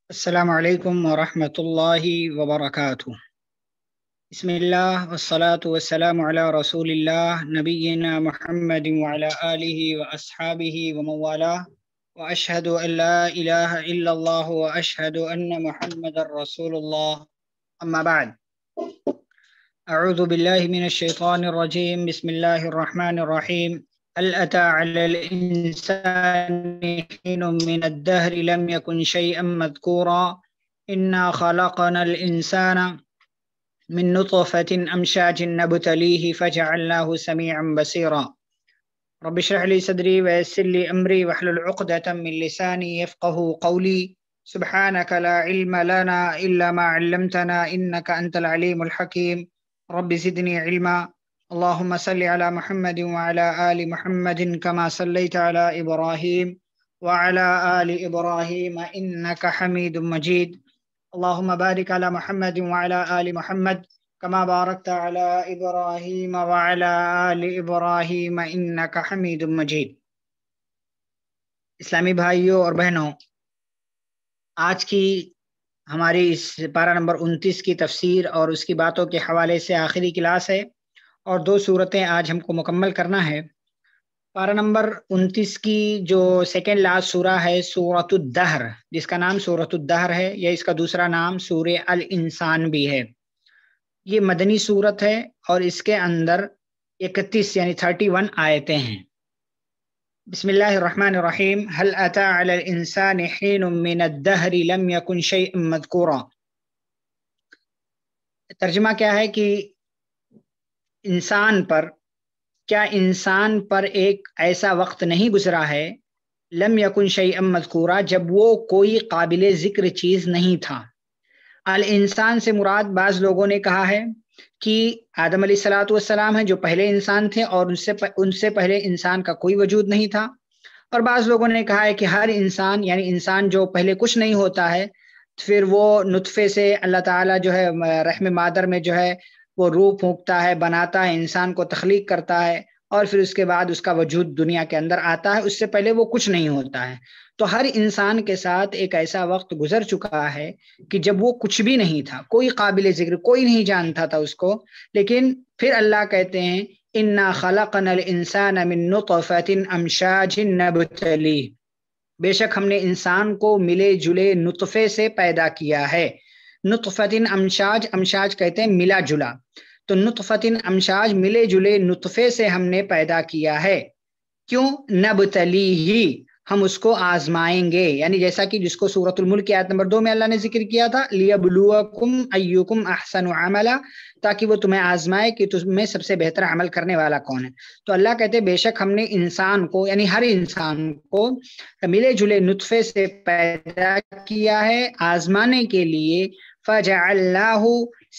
السلام علیکم ورحمۃ اللہ وبرکاتہ۔ بسم اللہ والصلاة والسلام علی رسول اللہ نبینا محمد وعلی آلہ واصحابہ ومن والاه واشہد ان لا الہ الا اللہ واشہد ان محمد رسول اللہ، اما بعد۔ اعوذ باللہ من الشیطان الرجیم، بسم اللہ الرحمن الرحیم۔ هل أتى على الإنسان حين من الدهر لم يكن شيئا مذكورا إنا خلقنا الإنسان من نطفة أمشاج نبتليه فجعلناه سميعا بصيرا رب اشرح لي صدري ويسر لي أمري واحلل عقدة من لساني يفقهوا قولي سبحانك لا علم لنا إلا ما علمتنا إنك أنت العليم الحكيم رب زدني علما اللهم صل على محمد وعلى آل محمد كما صليت على إبراهيم وعلى آل إبراهيم إنك حميد مجيد اللهم بارك على محمد وعلى آل محمد كما باركت على إبراهيم وعلى آل إبراهيم إنك حميد مجيد۔ اسلامی بھائیوں اور بہنوں، آج کی ہماری اس پارہ نمبر 29 کی تفسیر اور اس کی باتوں کے حوالے سے آخری کلاس ہے، اور 2 صورتیں آج ہم کو مکمل کرنا ہے۔ پارہ نمبر 29 کی جو سیکنڈ لاسٹ سورہ ہے، سورۃ الدہر، جس کا نام سورۃ الدہر ہے، یا اس کا دوسرا نام سورہ الانسان بھی ہے۔ یہ مدنی سورت ہے اور اس کے اندر 31 یعنی 31 آیتیں ہیں۔ بسم اللہ الرحمن الرحیم۔ هل أتى على الإنسان حين من الدهر لم يكن شيئا مذكورا۔ ترجمہ کیا ہے کہ کیا انسان پر ایک ایسا وقت نہیں گزرا ہے، لم یکن شیئا مذکورا، جب وہ کوئی قابل ذکر چیز نہیں تھا۔ الانسان سے مراد بعض لوگوں نے کہا ہے کہ آدم علیہ الصلوۃ والسلام ہیں جو پہلے انسان تھے، اور ان سے پہلے انسان کا کوئی وجود نہیں تھا۔ اور بعض لوگوں نے کہا ہے کہ ہر انسان، یعنی انسان جو پہلے کچھ نہیں ہوتا ہے، پھر وہ نطفے سے اللہ تعالیٰ جو ہے رحم مادر میں جو ہے وہ روح پھونکتا ہے، بناتا ہے، انسان کو تخلیق کرتا ہے، اور پھر اس کے بعد اس کا وجود دنیا کے اندر آتا ہے۔ اس سے پہلے وہ کچھ نہیں ہوتا ہے۔ تو ہر انسان کے ساتھ ایک ایسا وقت گزر چکا ہے کہ جب وہ کچھ بھی نہیں تھا، کوئی قابل ذکر، کوئی نہیں جانتا تھا اس کو، لیکن پھر اللہ کہتے ہیں اِنَّا خَلَقْنَا الْإِنسَانَ مِن نُطْفَةٍ أَمْشَاجٍ نَبْتَلِيهِ، بے شک ہم نے انسان کو ملے جلے نطفے سے پیدا کیا ہے۔ نطفتن امشاج، امشاج کہتے ہیں ملا جلا، تو نطفتن امشاج ملے جلے نطفے سے ہم نے پیدا کیا ہے۔ کیوں؟ نبتلیہ، ہم اس کو آزمائیں گے، یعنی جیسا کہ جس کو سورۃ الملک کی آیت نمبر 2 میں اللہ نے ذکر کیا تھا، لیبلوکم ایکم احسن عملا، تاکہ وہ تمہیں آزمائے کہ تم میں سب سے بہتر عمل کرنے والا کون ہے۔ تو اللہ کہتے ہیں بے شک ہم نے انسان کو، یعنی ہر انسان کو ملے جلے نطفے سے پیدا کیا ہے آزمانے کے لیے۔ فجعلناہ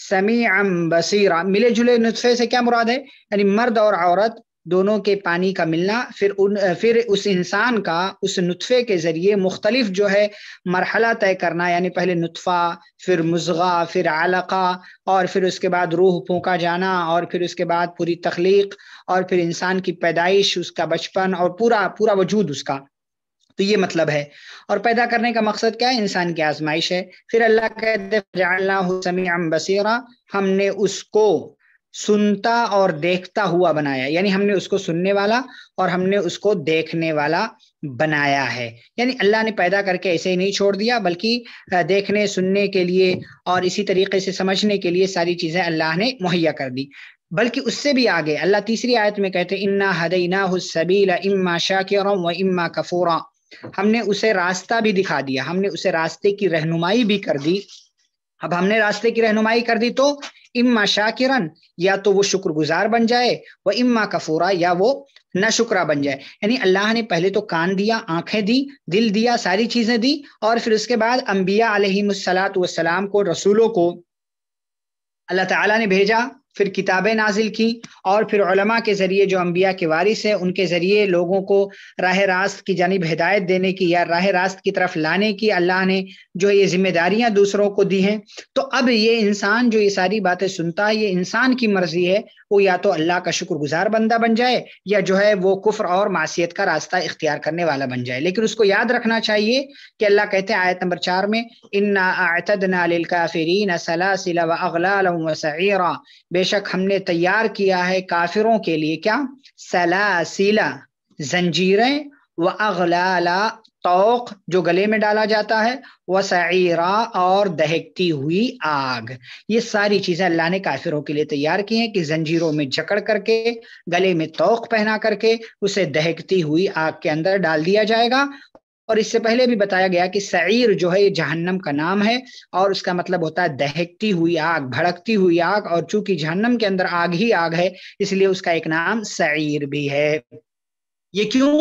سمیعا بصیرا، ملے جلے نطفے سے کیا مراد ہے؟ یعنی مرد اور عورت دونوں کے پانی کا ملنا، پھر اس انسان کا اس نطفے کے ذریعے مختلف جو ہے مرحلہ طے کرنا، یعنی پہلے نطفہ، پھر مضغہ، پھر علقہ، اور پھر اس کے بعد روح پھونکا جانا، اور پھر اس کے بعد پوری تخلیق، اور پھر انسان کی پیدائش، اس کا بچپن، اور پورا وجود اس کا۔ تو یہ مطلب ہے، اور پیدا کرنے کا مقصد کیا ہے؟ انسان کی آزمائش ہے۔ پھر اللہ کہتے ہیں جعلناہ سمیعا بصیرا، ہم نے اس کو سنتا اور دیکھتا ہوا بنایا، یعنی ہم نے اس کو سننے والا اور ہم نے اس کو دیکھنے والا بنایا ہے۔ یعنی اللہ نے پیدا کر کے ایسے ہی نہیں چھوڑ دیا، بلکہ دیکھنے، سننے کے لیے اور اسی طریقے سے سمجھنے کے لیے ساری چیزیں اللہ نے مہیا کر دی۔ بلکہ اس سے بھی آگے اللہ تیسری آیت میں کہتے ہیں انا ہدیناہ السبیل اما شاکرا و اما کفورا، ہم نے اسے راستہ بھی دکھا دیا، ہم نے اسے راستے کی رہنمائی بھی کر دی۔ اب ہم نے راستے کی رہنمائی کر دی تو اما شاکرن، یا تو وہ شکر گزار بن جائے، وہ اما کفورا، یا وہ ناشکرا بن جائے۔ یعنی اللہ نے پہلے تو کان دیا، آنکھیں دی، دل دیا، ساری چیزیں دی، اور پھر اس کے بعد انبیاء علیہم الصلاۃ والسلام کو، رسولوں کو اللہ تعالیٰ نے بھیجا، پھر کتابیں نازل کی، اور پھر علماء کے ذریعے جو انبیاء کے وارث ہیں ان کے ذریعے لوگوں کو راہ راست کی جانب ہدایت دینے کی یا راہ راست کی طرف لانے کی اللہ نے جو یہ ذمہ داریاں دوسروں کو دی ہیں۔ تو اب یہ انسان جو یہ ساری باتیں سنتا ہے، یہ انسان کی مرضی ہے، وہ یا تو اللہ کا شکر گزار بندہ بن جائے یا جو ہے وہ کفر اور معصیت کا راستہ اختیار کرنے والا بن جائے۔ لیکن اس کو یاد رکھنا چاہیے کہ اللہ کہتے ہیں آیت نمبر 4 میں انا اعتدنا للکافرین سلاسل واغلالا وسعیرا، بے شک ہم نے تیار کیا ہے کافروں کے لیے کیا؟ سلاسل، زنجیریں، واغلالا، توق جو گلے میں ڈالا جاتا ہے، وسعیرا، اور دہکتی ہوئی آگ۔ یہ ساری چیزیں اللہ نے کافروں کے لیے تیار کی ہیں کہ زنجیروں میں جکڑ کر کے، گلے میں توق پہنا کر کے اسے دہکتی ہوئی آگ کے اندر ڈال دیا جائے گا۔ اور اس سے پہلے بھی بتایا گیا کہ سعیر جو ہے یہ جہنم کا نام ہے، اور اس کا مطلب ہوتا ہے دہکتی ہوئی آگ، بھڑکتی ہوئی آگ، اور چونکہ جہنم کے اندر آگ ہی آگ ہے اس لیے اس کا ایک نام سعیر بھی ہے۔ یہ کیوں؟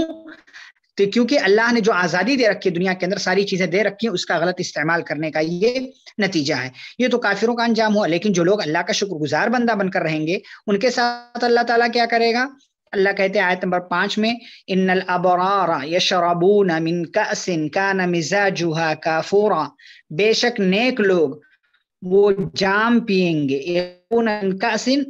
کیونکہ اللہ نے جو آزادی دے رکھی ہے دنیا کے اندر، ساری چیزیں دے رکھی ہیں، اس کا غلط استعمال کرنے کا یہ نتیجہ ہے۔ یہ تو کافروں کا انجام ہوا، لیکن جو لوگ اللہ کا شکر گزار بندہ بن کر رہیں گے ان کے ساتھ اللہ تعالیٰ کیا کرے گا؟ اللہ کہتے ہیں آیت نمبر 5 میں ان الابرار یشربون من کأس کان مزاجها کافورا، بے شک نیک لوگ وہ جام پیئیں گے،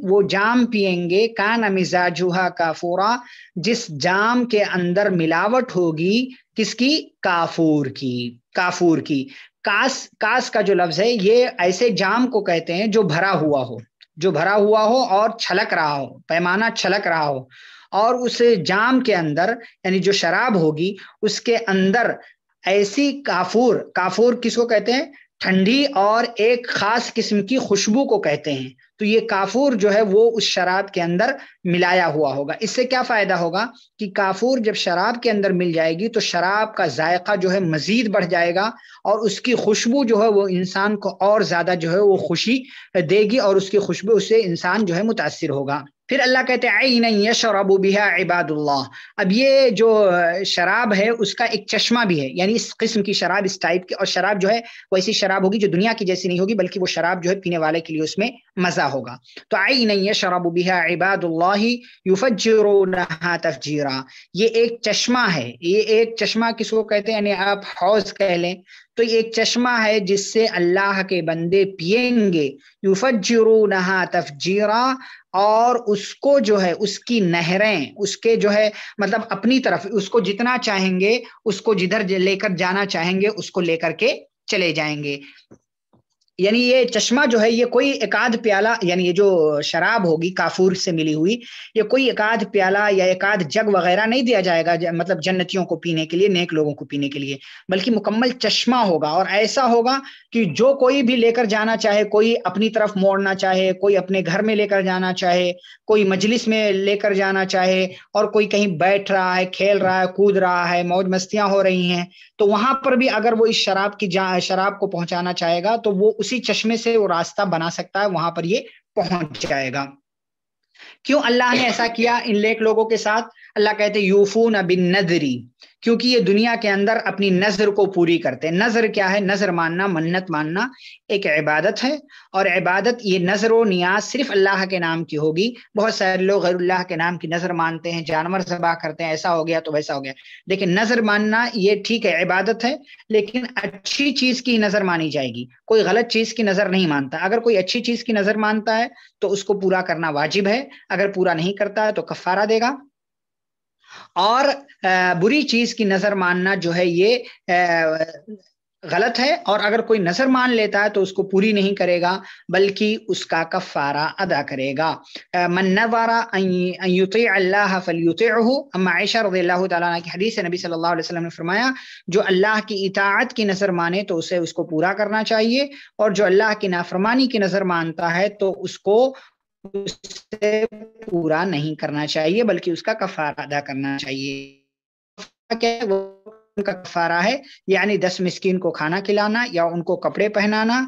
وہ جام پیئیں گے، کان مزاجها کافورا، جس جام کے اندر ملاوٹ ہوگی کس کی؟ کافور کی، کافور کی۔ کاس کا جو لفظ ہے یہ ایسے جام کو کہتے ہیں جو بھرا ہوا ہو، جو بھرا ہوا ہو اور چھلک رہا ہو، پیمانہ چھلک رہا ہو، اور اس جام کے اندر یعنی جو شراب ہوگی اس کے اندر ایسی کافور کس کو کہتے ہیں؟ ٹھنڈی اور ایک خاص قسم کی خوشبو کو کہتے ہیں۔ تو یہ کافور جو ہے وہ اس شراب کے اندر ملایا ہوا ہوگا۔ اس سے کیا فائدہ ہوگا کہ کافور جب شراب کے اندر مل جائے گی تو شراب کا ذائقہ جو ہے مزید بڑھ جائے گا، اور اس کی خوشبو جو ہے وہ انسان کو اور زیادہ جو ہے وہ خوشی دے گی، اور اس کی خوشبو سے انسان جو ہے متاثر ہوگا۔ پھر اللہ کہتے ہیں عینا یشرب بہا عباد اللہ۔ اب یہ جو شراب ہے اس کا ایک چشمہ بھی ہے، یعنی اس قسم کی شراب، اس ٹائپ کی، اور شراب جو ہے وہ ایسی شراب ہوگی جو دنیا کی جیسی نہیں ہوگی، بلکہ وہ شراب جو ہے پینے والے کے لیے اس میں مزہ ہوگا۔ تو عینا یشرب بہا عباد اللہ یفجرونہا تفجیرا، یہ ایک چشمہ ہے۔ یہ ایک چشمہ کس کو کہتے ہیں؟ یعنی آپ حوض کہہ لیں تو یہ ایک چشمہ ہے جس سے اللہ کے بندے پیئیں گے، یفجرونہا تفجیرا، اور اس کو جو ہے اس کی نہریں، اس کے جو ہے مطلب اپنی طرف اس کو جتنا چاہیں گے، اس کو جدھر لے کر جانا چاہیں گے اس کو لے کر کے چلے جائیں گے۔ یعنی یہ چشمہ جو ہے یہ کوئی ایک آدھ پیالہ، یعنی یہ جو شراب ہوگی کافور سے ملی ہوئی، یہ کوئی ایک آدھ پیالہ یا ایک آدھ جگ وغیرہ نہیں دیا جائے گا مطلب جنتیوں کو پینے کے لیے، نیک لوگوں کو پینے کے لیے، بلکہ مکمل چشمہ ہوگا، اور ایسا ہوگا کہ جو کوئی بھی لے کر جانا چاہے، کوئی اپنی طرف موڑنا چاہے، کوئی اپنے گھر میں لے کر جانا چاہے، کوئی مجلس میں لے کر جانا چاہے، اور کوئی کہیں بیٹھ رہا ہے، کھیل رہا ہے، کود رہا ہے، موج مستیاں ہو رہی ہیں، تو وہاں پر بھی اگر وہ اس شراب کو پہنچانا چاہے گا تو وہ اسی چشمے سے وہ راستہ بنا سکتا ہے، وہاں پر یہ پہنچ جائے گا۔ کیوں اللہ نے ایسا کیا ان نیک لوگوں کے ساتھ؟ اللہ کہتے یوفون بالنذر، کیونکہ یہ دنیا کے اندر اپنی نظر کو پوری کرتے ہیں۔ نظر کیا ہے؟ نظر ماننا، منت ماننا ایک عبادت ہے، اور عبادت یہ نظر و نیاز صرف اللہ کے نام کی ہوگی۔ بہت سارے لوگ غیر اللہ کے نام کی نظر مانتے ہیں، جانور ذبح کرتے ہیں، ایسا ہو گیا تو ویسا ہو گیا، لیکن نظر ماننا یہ ٹھیک ہے، عبادت ہے، لیکن اچھی چیز کی نظر مانی جائے گی، کوئی غلط چیز کی نظر نہیں مانتا۔ اگر کوئی اچھی چیز کی نظر مانتا ہے تو اس کو پورا کرنا واجب ہے، اگر پورا نہیں کرتا ہے تو کفارہ دے گا۔ اور بری چیز کی نظر ماننا جو ہے یہ غلط ہے، اور اگر کوئی نظر مان لیتا ہے تو اس کو پوری نہیں کرے گا بلکہ اس کا کفارہ ادا کرے گا۔ من نذر ان یطیع اللہ فلیطعہ، اما عائشہ رضی اللہ تعالیٰ عنہ کی حدیث ہے، نبی صلی اللہ علیہ وسلم نے فرمایا جو اللہ کی اطاعت کی نظر مانے تو اسے اس کو پورا کرنا چاہیے، اور جو اللہ کی نافرمانی کی نظر مانتا ہے تو اس کو اسے پورا نہیں کرنا چاہیے بلکہ اس کا کفارہ ادا کرنا چاہیے۔ وہ ان کا کفارہ ہے یعنی 10 مسکین کو کھانا کھلانا، یا ان کو کپڑے پہنانا،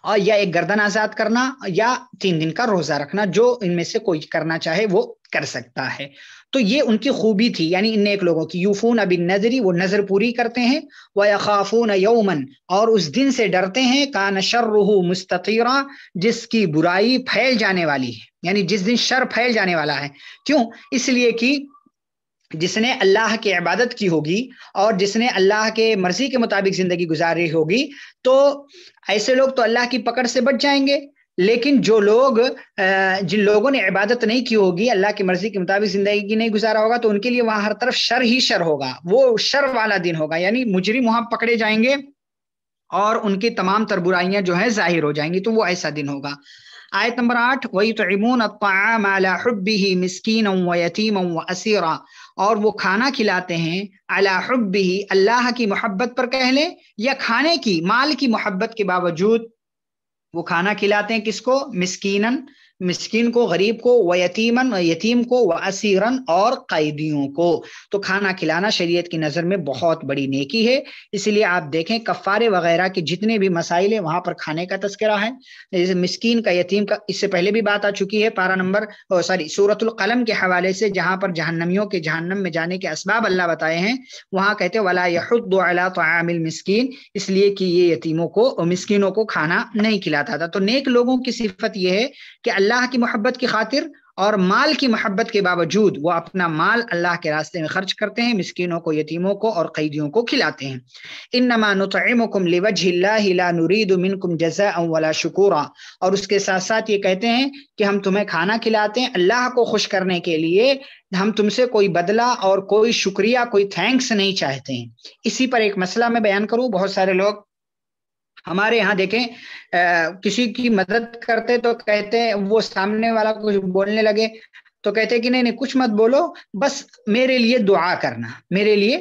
اور یا ایک گردن آزاد کرنا، یا 3 دن کا روزہ رکھنا، جو ان میں سے کوئی کرنا چاہے وہ کر سکتا ہے۔ تو یہ ان کی خوبی تھی، یعنی ان نیک لوگوں کی. یوفون بالنذر، وہ نظر پوری کرتے ہیں. ویخافون یوما، اور اس دن سے ڈرتے ہیں. کان شرہ مستطیرا، جس کی برائی پھیل جانے والی ہے، یعنی جس دن شر پھیل جانے والا ہے. کیوں؟ اس لیے کہ جس نے اللہ کی عبادت کی ہوگی اور جس نے اللہ کے مرضی کے مطابق زندگی گزاری ہوگی، تو ایسے لوگ تو اللہ کی پکڑ سے بچ جائیں گے. لیکن جو لوگ جن لوگوں نے عبادت نہیں کی ہوگی، اللہ کی مرضی کے مطابق زندگی نہیں گزارا ہوگا، تو ان کے لیے وہاں ہر طرف شر ہی شر ہوگا. وہ شر والا دن ہوگا، یعنی مجرم وہاں پکڑے جائیں گے اور ان کی تمام تر برائیاں جو ہیں ظاہر ہو جائیں گی. تو وہ ایسا دن ہوگا. آیت نمبر 8، وَيُطْعِمُونَ الطَّعَامَ عَلَى حُبِّهِ مِسْكِينًا وَيَتِيمًا وَأَسِيرًا، اور وہ کھانا کھلاتے ہیں علی حبہ، اللہ کی محبت پر کہہ لیں یا کھانے کی مال کی محبت کے باوجود وہ کھانا کھلاتے ہیں. کس کو؟ مسکینن، مسکین کو، غریب کو، ویتیمن، یتیم کو، واسیرن، اور قیدیوں کو. تو کھانا کھلانا شریعت کی نظر میں بہت بڑی نیکی ہے. اس لیے آپ دیکھیں کفارے وغیرہ کے جتنے بھی مسائل ہیں وہاں پر کھانے کا تذکرہ ہے. جیسے مسکین کا، یتیم کا، اس سے پہلے بھی بات آ چکی ہے پارہ نمبر سورۃ القلم کے حوالے سے، جہاں پر جہنمیوں کے جہنم میں جانے کے اسباب اللہ بتائے ہیں. وہاں کہتے ہیں ولا یحض علی طعام المسکین، اس لیے کہ یہ یتیموں کو اور مسکینوں کو کھانا نہیں کھلاتا تھا. تو نیک لوگوں کی صفت یہ ہے کہ اللہ کی محبت کی خاطر اور مال کی محبت کے باوجود وہ اپنا مال اللہ کے راستے میں خرچ کرتے ہیں، مسکینوں کو، یتیموں کو اور قیدیوں کو کھلاتے ہیں. انما نطعمکم لوجہ اللہ لا نرید منکم جزاء ولا شکورا، اور اس کے ساتھ ساتھ یہ کہتے ہیں کہ ہم تمہیں کھانا کھلاتے ہیں اللہ کو خوش کرنے کے لیے، ہم تم سے کوئی بدلہ اور کوئی شکریہ، کوئی تھینکس نہیں چاہتے ہیں. اسی پر ایک مسئلہ میں بیان کروں. بہت سارے لوگ ہمارے یہاں دیکھیں کسی کی مدد کرتے تو کہتے ہیں، وہ سامنے والا کچھ بولنے لگے تو کہتے ہیں کہ نہیں نہیں کچھ مت بولو، بس میرے لیے دعا کرنا، میرے لیے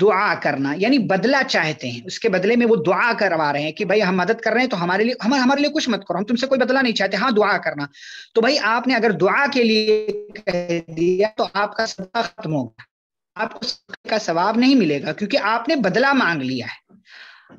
دعا کرنا، یعنی بدلہ چاہتے ہیں. اس کے بدلے میں وہ دعا کروا رہے ہیں کہ بھائی ہم مدد کر رہے ہیں تو ہمارے لیے کچھ مت کرو، ہم تم سے کوئی بدلہ نہیں چاہتے، ہاں دعا کرنا. تو بھائی آپ نے اگر دعا کے لیے کہہ دیا تو آپ کا صدقہ ختم ہوگا، آپ کو صدقے کا ثواب نہیں ملے گا، کیونکہ آپ نے بدلہ مانگ لیا ہے.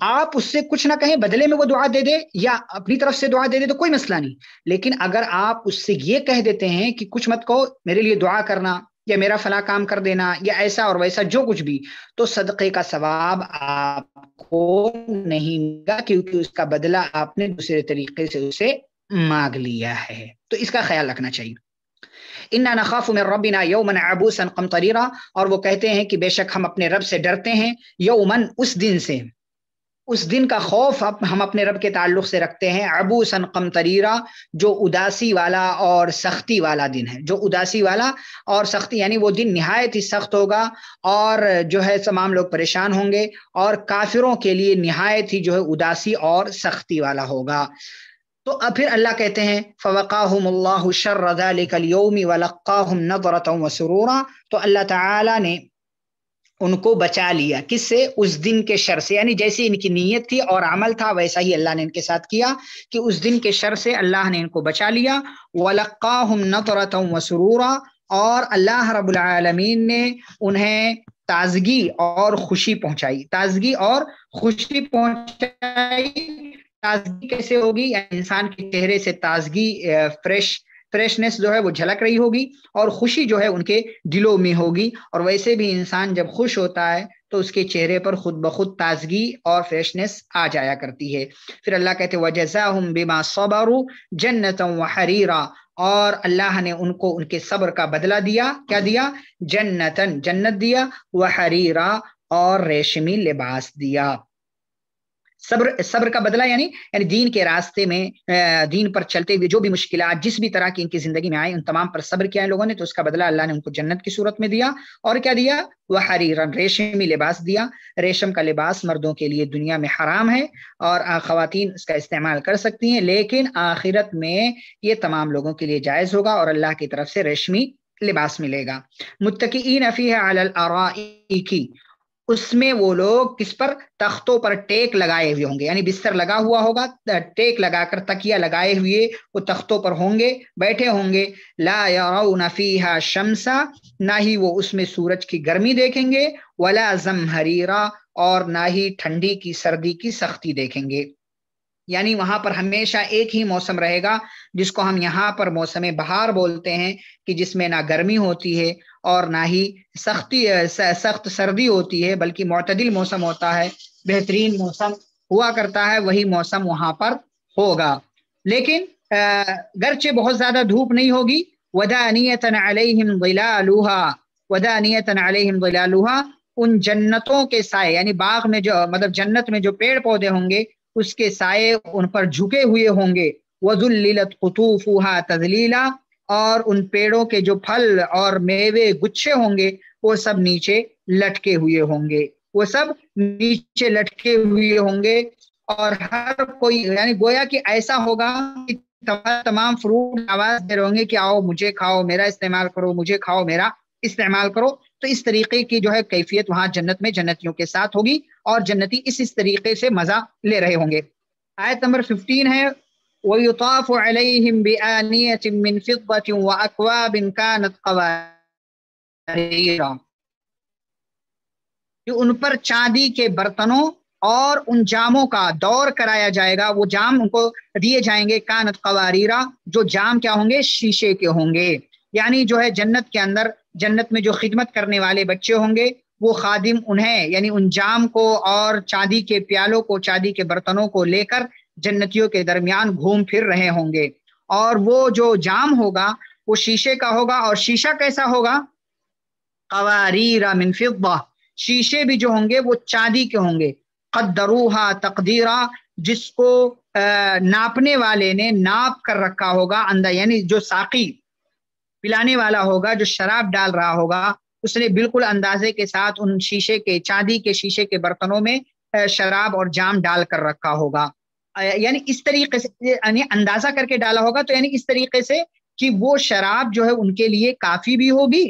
آپ اس سے کچھ نہ کہیں، بدلے میں وہ دعا دے دے یا اپنی طرف سے دعا دے دے تو کوئی مسئلہ نہیں. لیکن اگر آپ اس سے یہ کہہ دیتے ہیں کہ کچھ مت کہو، میرے لیے دعا کرنا یا میرا فلاں کام کر دینا یا ایسا اور ویسا جو کچھ بھی، تو صدقے کا ثواب آپ کو نہیں ملے گا، کیونکہ اس کا بدلہ آپ نے دوسرے طریقے سے اسے مانگ لیا ہے. تو اس کا خیال رکھنا چاہیے. انا نخاف من ربنا یوما عبوسا قمطریرا، اور وہ کہتے ہیں کہ بے شک ہم اپنے رب سے ڈرتے ہیں، یومن، اس دن سے، اس دن کا خوف ہم اپنے رب کے تعلق سے رکھتے ہیں. عبوسا قمطریرا، جو اداسی والا اور سختی والا دن ہے. جو اداسی والا اور سختی، یعنی وہ دن نہایت ہی سخت ہوگا اور جو ہے تمام لوگ پریشان ہوں گے، اور کافروں کے لیے نہایت ہی جو ہے اداسی اور سختی والا ہوگا. تو اب پھر اللہ کہتے ہیں فوقاہم اللہ شر ذلک اليوم ولقاہم نضرۃ وسرورا، تو اللہ تعالی نے ان کو بچا لیا. کس سے؟ اس دن کے شر سے، یعنی جیسی ان کی نیت تھی اور عمل تھا ویسا ہی اللہ نے ان کے ساتھ کیا کہ اس دن کے شر سے اللہ نے ان کو بچا لیا. وَلَقَّاهُمْ نَضْرَةً وَسُرُورًا، اور اللہ رب العالمین نے انہیں تازگی اور خوشی پہنچائی. تازگی اور خوشی پہنچائی. تازگی کیسے ہوگی؟ یعنی انسان کے چہرے سے تازگی، فریشنس جو ہے وہ جھلک رہی ہوگی، اور خوشی جو ہے ان کے دلوں میں ہوگی. اور ویسے بھی انسان جب خوش ہوتا ہے تو اس کے چہرے پر خود بخود تازگی اور فریشنس آ جایا کرتی ہے. پھر اللہ کہتے وَجَزَاهُمْ بِمَا صَبَرُوا جَنَّةً وَحَرِيرًا، اور اللہ نے ان کو ان کے صبر کا بدلہ دیا. کیا دیا؟ جنتن، جنت دیا، وحریرا، اور ریشمی لباس دیا. صبر کا بدلہ یعنی دین کے راستے میں، دین پر چلتے ہوئے جو بھی مشکلات جس بھی طرح کی ان کی زندگی میں آئے، ان تمام پر صبر کیا ان لوگوں نے، تو اس کا بدلہ اللہ نے ان کو جنت کی صورت میں دیا. اور کیا دیا؟ وحریرن، ریشمی لباس دیا. ریشم کا لباس مردوں کے لیے دنیا میں حرام ہے اور خواتین اس کا استعمال کر سکتی ہیں، لیکن آخرت میں یہ تمام لوگوں کے لیے جائز ہوگا اور اللہ کی طرف سے ریشمی لباس ملے گا. متکئین فیہا علی الارائک، اس میں وہ لوگ کس پر؟ تختوں پر ٹیک لگائے ہوئے ہوں گے، یعنی بستر لگا ہوا ہوگا، ٹیک لگا کر تکیہ لگائے ہوئے وہ تختوں پر ہوں گے، بیٹھے ہوں گے. لا یرون فیہا شمسا، نہ ہی وہ اس میں سورج کی گرمی دیکھیں گے، ولا زمہریرا، اور نہ ہی ٹھنڈی کی، سردی کی سختی دیکھیں گے. یعنی وہاں پر ہمیشہ ایک ہی موسم رہے گا، جس کو ہم یہاں پر موسم بہار بولتے ہیں، کہ جس میں نہ گرمی ہوتی ہے اور نہ ہی سخت سردی ہوتی ہے، بلکہ معتدل موسم ہوتا ہے، بہترین موسم ہوا کرتا ہے، وہی موسم وہاں پر ہوگا۔ لیکن گرچہ بہت زیادہ دھوپ نہیں ہوگی، وَدَانِيَةً عَلَيْهِمْ ظِلَالُهَا، وَدَانِيَةً عَلَيْهِمْ ظِلَالُهَا، ان جنتوں کے سائے، یعنی باغ میں جو مطلب جنت میں جو پیڑ پودے ہوں گے اس کے سائے ان پر جھکے ہوئے ہوں گے، وَذُلِّلَتْ قُطُوفُهَا تَذْلِيلًا، اور ان پیڑوں کے جو پھل اور میوے گچھے ہوں گے وہ سب نیچے لٹکے ہوئے ہوں گے، وہ سب نیچے لٹکے ہوئے ہوں گے، اور ہر کوئی یعنی گویا کہ ایسا ہوگا کہ تمام فروٹ آواز دے رہے ہوں گے کہ آؤ مجھے کھاؤ، میرا استعمال کرو، مجھے کھاؤ، میرا استعمال کرو۔ تو اس طریقے کی جو ہے کیفیت وہاں جنت میں جنتیوں کے ساتھ ہوگی، اور جنتی اس طریقے سے مزہ لے رہے ہوں گے۔ آیت نمبر 15 ہے وَيُطَافُ عَلَيْهِمْ بِآنِيَةٍ مِّن فِضَّةٍ وَأَكْوَابٍ كَانَتْ قَوَارِيرَ، کہ ان پر چاندی کے برتنوں اور ان جاموں کا دور کرایا جائے گا، وہ جام ان کو دیے جائیں گے، کانت قواریرا، جو جام کیا ہوں گے؟ شیشے کے ہوں گے۔ یعنی جو ہے جنت کے اندر، جنت میں جو خدمت کرنے والے بچے ہوں گے وہ خادم انہیں یعنی ان جام کو اور چاندی کے پیالوں کو، چاندی کے برتنوں کو لے کر جنتیوں کے درمیان گھوم پھر رہے ہوں گے، اور وہ جو جام ہوگا وہ شیشے کا ہوگا، اور شیشہ کیسا ہوگا؟ قواریر من فضہ، شیشے بھی جو ہوں گے وہ چاندی کے ہوں گے، قدروہا تقدیرا، جس کو ناپنے والے نے ناپ کر رکھا ہوگا اندر، یعنی جو ساقی پلانے والا ہوگا، جو شراب ڈال رہا ہوگا، اس نے بالکل اندازے کے ساتھ ان شیشے کے، چاندی کے شیشے کے برتنوں میں شراب اور جام ڈال کر رکھا ہوگا، یعنی اس طریقے سے، یعنی اندازہ کر کے ڈالا ہوگا، تو یعنی اس طریقے سے کہ وہ شراب جو ہے ان کے لیے کافی بھی ہوگی،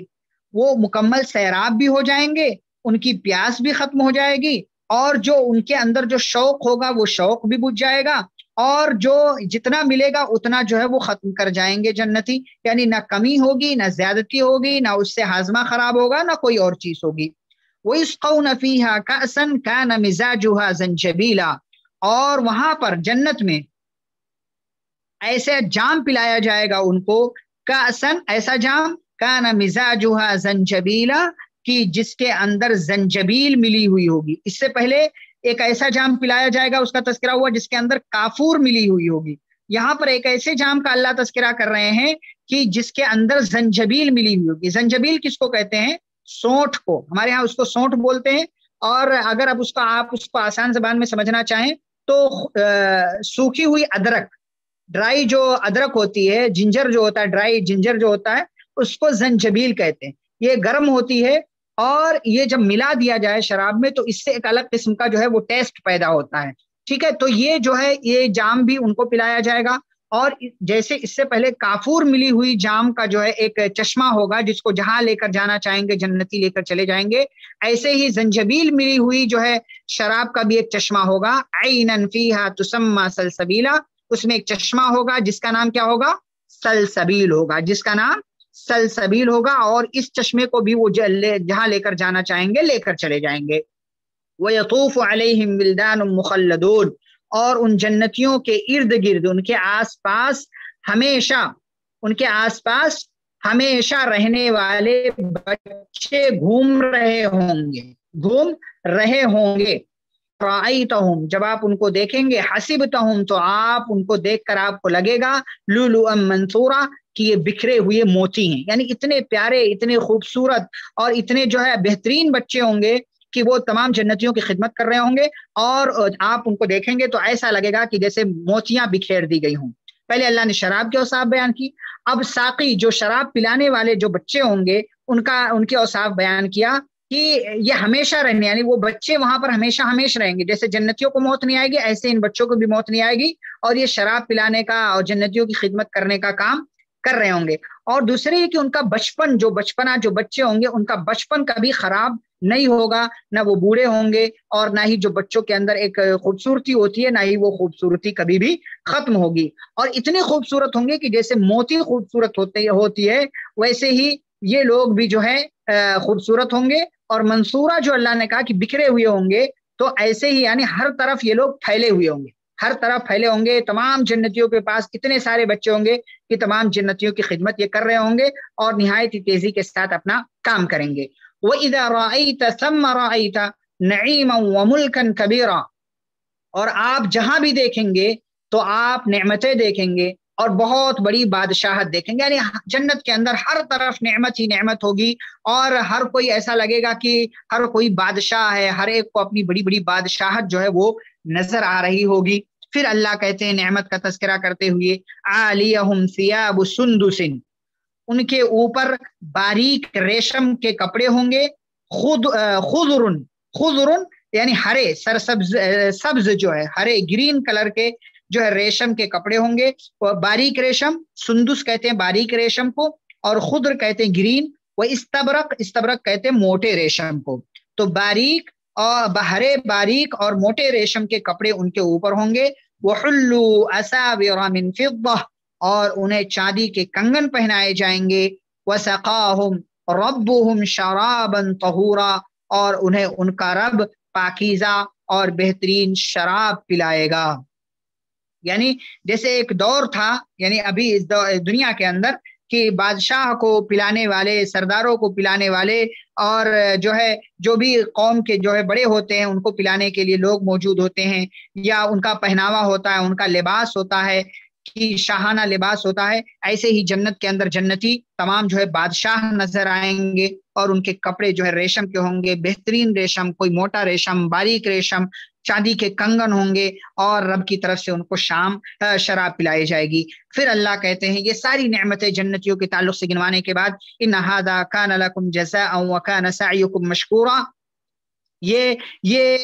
وہ مکمل سیراب بھی ہو جائیں گے، ان کی پیاس بھی ختم ہو جائے گی، اور جو ان کے اندر جو شوق ہوگا وہ شوق بھی بجھ جائے گا، اور جو جتنا ملے گا اتنا جو ہے وہ ختم کر جائیں گے جنتی، یعنی نہ کمی ہوگی، نہ زیادتی ہوگی، نہ اس سے ہاضمہ خراب ہوگا، نہ کوئی اور چیز ہوگی۔ وَيُسْقَوْنَ فِيهَا كَأْسًا كَانَ مِزَاجُهَا زَنْجَبِيلًا، اور وہاں پر جنت میں ایسے جام پلایا جائے گا ان کو، کأسن، ایسا جام، کان مزاجها زنجبیلا، کہ جس کے اندر زنجبیل ملی ہوئی ہوگی۔ اس سے پہلے ایک ایسا جام پلایا جائے گا، اس کا تذکرہ ہوا جس کے اندر کافور ملی ہوئی ہوگی، یہاں پر ایک ایسے جام کا اللہ تذکرہ کر رہے ہیں کہ جس کے اندر زنجبیل ملی ہوئی ہوگی۔ زنجبیل کس کو کہتے ہیں؟ سونٹ کو، ہمارے ہاں اس کو سونٹ بولتے ہیں، اور اگر اب آپ اس کو آسان زبان میں سمجھنا چاہیں تو سوکھی ہوئی ادرک، ڈرائی جو ادرک ہوتی ہے، جنجر جو ہوتا ہے، ڈرائی جنجر جو ہوتا ہے، اس کو زنجبیل کہتے ہیں۔ یہ گرم ہوتی ہے، اور یہ جب ملا دیا جائے شراب میں تو اس سے ایک الگ قسم کا جو ہے وہ ٹیسٹ پیدا ہوتا ہے، ٹھیک ہے؟ تو یہ جو ہے یہ جام بھی ان کو پلایا جائے گا، اور جیسے اس سے پہلے کافور ملی ہوئی جام کا جو ہے ایک چشمہ ہوگا جس کو جہاں لے کر جانا چاہیں گے جنتی لے کر چلے جائیں گے، ایسے ہی زنجبیل ملی ہوئی جو ہے شراب کا بھی ایک چشمہ ہوگا، عینن فیہا تسمی سلسبیلا، اس میں ایک چشمہ ہوگا جس کا نام کیا ہوگا؟ سلسبیل ہوگا، جس کا نام سلسبیل ہوگا، اور اس چشمے کو بھی وہ جہاں لے کر جانا چاہیں گے لے کر چلے جائیں گے۔ وَيَطُوفُ عَلَيْهِمْ وِلْدَانٌ مُخَلَّدُونَ، اور ان جنتیوں کے ارد گرد، ان کے آس پاس ہمیشہ، ان کے آس پاس ہمیشہ رہنے والے بچے گھوم رہے ہوں گے، رَأَيْتَهُمْ، جب آپ ان کو دیکھیں گے، حَسِبْتَهُمْ، تو آپ ان کو دیکھ کر آپ کو لگے گا، لُؤْلُؤًا مَنْثُورًا، کہ یہ بکھرے ہوئے موتی ہیں، یعنی اتنے پیارے، اتنے خوبصورت اور اتنے جو ہے بہترین بچے ہوں گے کہ وہ تمام جنتیوں کی خدمت کر رہے ہوں گے، اور آپ ان کو دیکھیں گے تو ایسا لگے گا کہ جیسے موتیاں بکھیر دی گئی ہوں۔ پہلے اللہ نے شراب کے اوصاف بیان کی، اب ساقی جو شراب پلانے والے جو بچے ہوں گے ان کے اوصاف بیان کیا کہ یہ ہمیشہ رہنے، یعنی وہ بچے وہاں پر ہمیشہ رہیں گے، جیسے جنتیوں کو موت نہیں آئے گی ایسے ان بچوں کو بھی موت نہیں آئے گی، اور یہ شراب پلانے کا اور جنتیوں کی خدمت کرنے کا کام کر رہے ہوں گے۔ اور دوسرے یہ کہ ان کا بچپن، جو بچے ہوں گے ان کا بچپن کبھی خراب نہیں ہوگا، نہ وہ بوڑھے ہوں گے، اور نہ ہی جو بچوں کے اندر ایک خوبصورتی ہوتی ہے، نہ ہی وہ خوبصورتی کبھی بھی ختم ہوگی، اور اتنے خوبصورت ہوں گے کہ جیسے موتی خوبصورت ہوتی ہے ویسے ہی یہ لوگ بھی جو ہے خوبصورت ہوں گے، اور منصورہ جو اللہ نے کہا کہ بکھرے ہوئے ہوں گے، تو ایسے ہی یعنی ہر طرف یہ لوگ پھیلے ہوئے ہوں گے، ہر طرف پھیلے ہوں گے، تمام جنتیوں کے پاس اتنے سارے بچے ہوں گے کہ تمام جنتیوں کی خدمت یہ کر رہے ہوں گے اور نہایت ہی تیزی کے ساتھ اپنا کام کریں گے۔ وَإِذَا رَأَيْتَ ثَمَّ رَأَيْتَ نَعِيمًا وَمُلْكًا كَبِيرًا، اور آپ جہاں بھی دیکھیں گے تو آپ نعمتیں دیکھیں گے اور بہت بڑی بادشاہت دیکھیں گے، یعنی جنت کے اندر ہر طرف نعمت ہی نعمت ہوگی اور ہر کوئی ایسا لگے گا کہ ہر کوئی بادشاہ ہے، ہر ایک کو اپنی بڑی بڑی بادشاہت جو ہے وہ نظر آ رہی ہوگی۔ پھر اللہ کہتے ہیں نعمت کا تذکرہ کرتے ہوئے عالیہم ثیاب سندس، ان کے اوپر باریک ریشم کے کپڑے ہوں گے، خضر یعنی ہرے سرسبز، سبز جو ہے ہرے گرین کلر کے جو ہے ریشم کے کپڑے ہوں گے، باریک ریشم، سندس کہتے ہیں باریک ریشم کو، اور خضر کہتے ہیں گرین، وہ استبرق کہتے ہیں موٹے ریشم کو۔ تو باریک اور ہرے باریک اور موٹے ریشم کے کپڑے ان کے اوپر ہوں گے، وحلوا اساور من فضہ، اور انہیں چاندی کے کنگن پہنائے جائیں گے، وسقاہم ربہم شرابا طہورا، اور انہیں ان کا رب پاکیزہ اور بہترین شراب پلائے گا۔ یعنی جیسے ایک دور تھا، یعنی ابھی اس دنیا کے اندر کہ بادشاہ کو پلانے والے، سرداروں کو پلانے والے، اور جو ہے جو بھی قوم کے جو ہے بڑے ہوتے ہیں ان کو پلانے کے لیے لوگ موجود ہوتے ہیں، یا ان کا پہناوا ہوتا ہے، ان کا لباس ہوتا ہے کہ شاہانہ لباس ہوتا ہے، ایسے ہی جنت کے اندر جنتی تمام جو ہے بادشاہ نظر آئیں گے اور ان کے کپڑے جو ہے ریشم کے ہوں گے، بہترین ریشم، کوئی موٹا ریشم، باریک ریشم، چاندی کے کنگن ہوں گے، اور رب کی طرف سے ان کو شراب پلائی جائے گی۔ پھر اللہ کہتے ہیں یہ ساری نعمتیں جنتیوں کے تعلق سے گنوانے کے بعد ان ھذا کان لکم جزاء وکان سعیکم مشکورا، یہ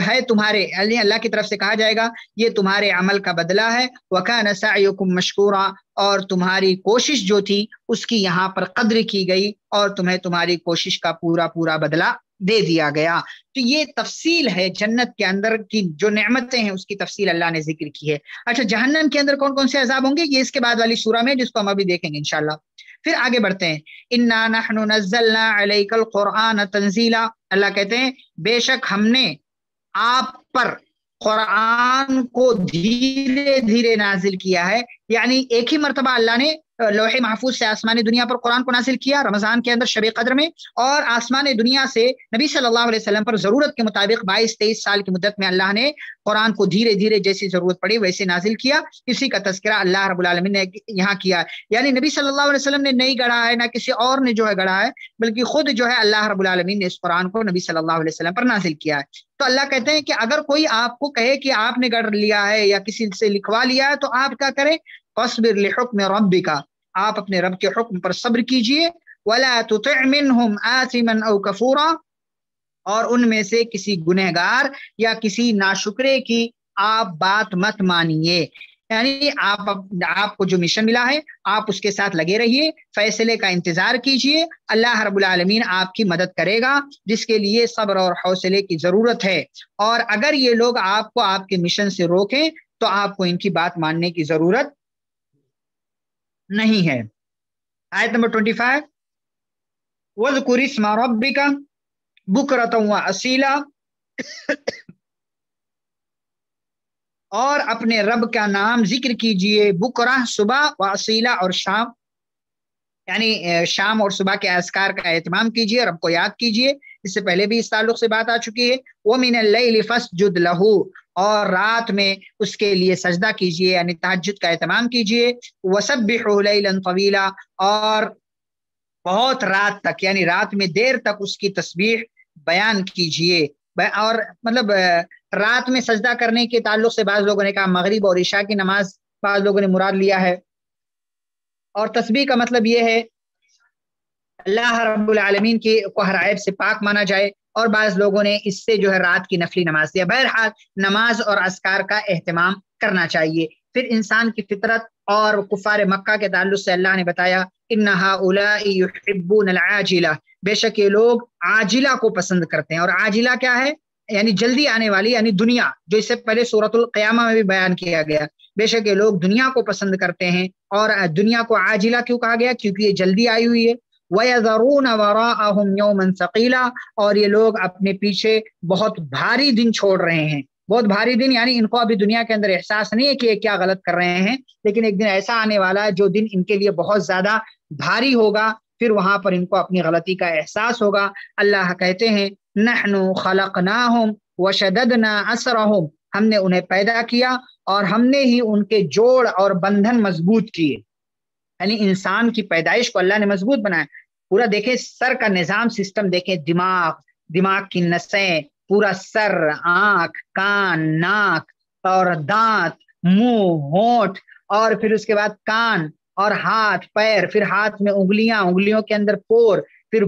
ہے تمہارے، اللہ کی طرف سے کہا جائے گا یہ تمہارے عمل کا بدلہ ہے، وکان سعیکم مشکورا، اور تمہاری کوشش جو تھی اس کی یہاں پر قدر کی گئی اور تمہیں تمہاری کوشش کا پورا پورا بدلہ دے دیا گیا۔ تو یہ تفصیل ہے جنت کے اندر کی جو نعمتیں ہیں اس کی تفصیل اللہ نے ذکر کی ہے۔ اچھا جہنم کے اندر کون کون سے عذاب ہوں گے یہ اس کے بعد والی سورہ میں، جس کو ہم ابھی دیکھیں گے انشاءاللہ۔ پھر آگے بڑھتے ہیں، انا نحن نزلنا علیک القرآن تنزیلا، اللہ کہتے ہیں بے شک ہم نے آپ پر قرآن کو دھیرے دھیرے نازل کیا ہے، یعنی ایک ہی مرتبہ اللہ نے لوح محفوظ سے آسمان دنیا پر قرآن کو نازل کیا رمضان کے اندر شب قدر میں، اور آسمان دنیا سے نبی صلی اللہ علیہ وسلم پر ضرورت کے مطابق 22-23 سال کی مدت میں اللہ نے قرآن کو دھیرے دھیرے جیسی ضرورت پڑی ویسے نازل کیا۔ اسی کا تذکرہ اللہ رب العالمین نے یہاں کیا ہے، یعنی نبی صلی اللہ علیہ وسلم نے نہیں گڑھا ہے، نہ کسی اور نے جو ہے گڑھا ہے، بلکہ خود جو ہے اللہ رب العالمین نے اس قرآن کو نبی صلی اللہ علیہ وسلم پر نازل کیا ہے۔ تو اللہ کہتے ہیں کہ اگر کوئی آپ کو کہے کہ آپ نے گڑھ لیا ہے یا کسی سے لکھوا لیا ہے تو آپ کیا کریں، فاصبر لحکم ربک، آپ اپنے رب کے حکم پر صبر کیجئے، ولا تطع منهم آثما او کفورا، اور ان میں سے کسی گنہگار یا کسی ناشکرے کی آپ بات مت مانیے، یعنی آپ کو جو مشن ملا ہے آپ اس کے ساتھ لگے رہیے، فیصلے کا انتظار کیجئے، اللہ رب العالمین آپ کی مدد کرے گا، جس کے لیے صبر اور حوصلے کی ضرورت ہے۔ اور اگر یہ لوگ آپ کو آپ کے مشن سے روکیں تو آپ کو ان کی بات ماننے کی ضرورت نہیں ہے۔ آیت نمبر 25، وَاذْكُرِ اسْمَ رَبِّكَ بُكْرَةً وَأَصِيلًا، اور اپنے رب کا نام ذکر کیجئے، بکرہ صبح، وَأَصِيلًا اور شام، یعنی شام اور صبح کے اذکار کا اہتمام کیجئے، رب کو یاد کیجئے۔ اس سے پہلے بھی اس تعلق سے بات آ چکی ہے، وَمِنَ اللَّيْلِ فَاسْجُدْ لَهُ، اور رات میں اس کے لیے سجدہ کیجئے، یعنی تہجد کا اہتمام کیجئے، وَسَبِّحُوا لَيْلًا طَوِيلًا، اور بہت رات تک یعنی رات میں دیر تک اس کی تسبیح بیان کیجئے۔ اور مطلب رات میں سجدہ کرنے کے تعلق سے بعض لوگوں نے کہا مغرب اور عشاء کی نماز بعض لوگوں نے مراد لیا ہے، اور تسبیح کا مطلب یہ ہے اللہ رب العالمین کی کو ہر عیب سے پاک مانا جائے، اور بعض لوگوں نے اس سے جو ہے رات کی نفلی نماز دیا۔ بہرحال نماز اور اذکار کا اہتمام کرنا چاہیے۔ پھر انسان کی فطرت اور کفار مکہ کے تعلق سے اللہ نے بتایا ان ہؤلاء یحبون العاجلہ، بے شک یہ لوگ عاجلہ کو پسند کرتے ہیں، اور عاجلہ کیا ہے، یعنی جلدی آنے والی، یعنی دنیا، جو اس سے پہلے سورۃ القیامہ میں بھی بیان کیا گیا، بے شک یہ لوگ دنیا کو پسند کرتے ہیں، اور دنیا کو عاجلہ کیوں کہا گیا، کیونکہ یہ جلدی آئی ہوئی ہے۔ وَيَذَرُونَ وَرَاءَهُمْ يَوْمًا ثَقِيلًا، اور یہ لوگ اپنے پیچھے بہت بھاری دن چھوڑ رہے ہیں، بہت بھاری دن، یعنی ان کو ابھی دنیا کے اندر احساس نہیں ہے کہ یہ کیا غلط کر رہے ہیں، لیکن ایک دن ایسا آنے والا ہے جو دن ان کے لیے بہت زیادہ بھاری ہوگا، پھر وہاں پر ان کو اپنی غلطی کا احساس ہوگا۔ اللہ کہتے ہیں نحن خلقناہم وشددنا اسرہم، ہم نے انہیں پیدا کیا اور ہم نے ہی ان کے جوڑ اور بندھن مضبوط کیے، یعنی انسان کی پیدائش کو اللہ نے مضبوط بنایا۔ پورا دیکھیں سر کا نظام سسٹم دیکھیں، دماغ کی نسیں، پورا سر، آنکھ، کان، ناک اور دانت، منہ، ہونٹ، اور پھر اس کے بعد کان اور ہاتھ پیر، پھر ہاتھ میں انگلیاں، انگلیوں کے اندر پور، پھر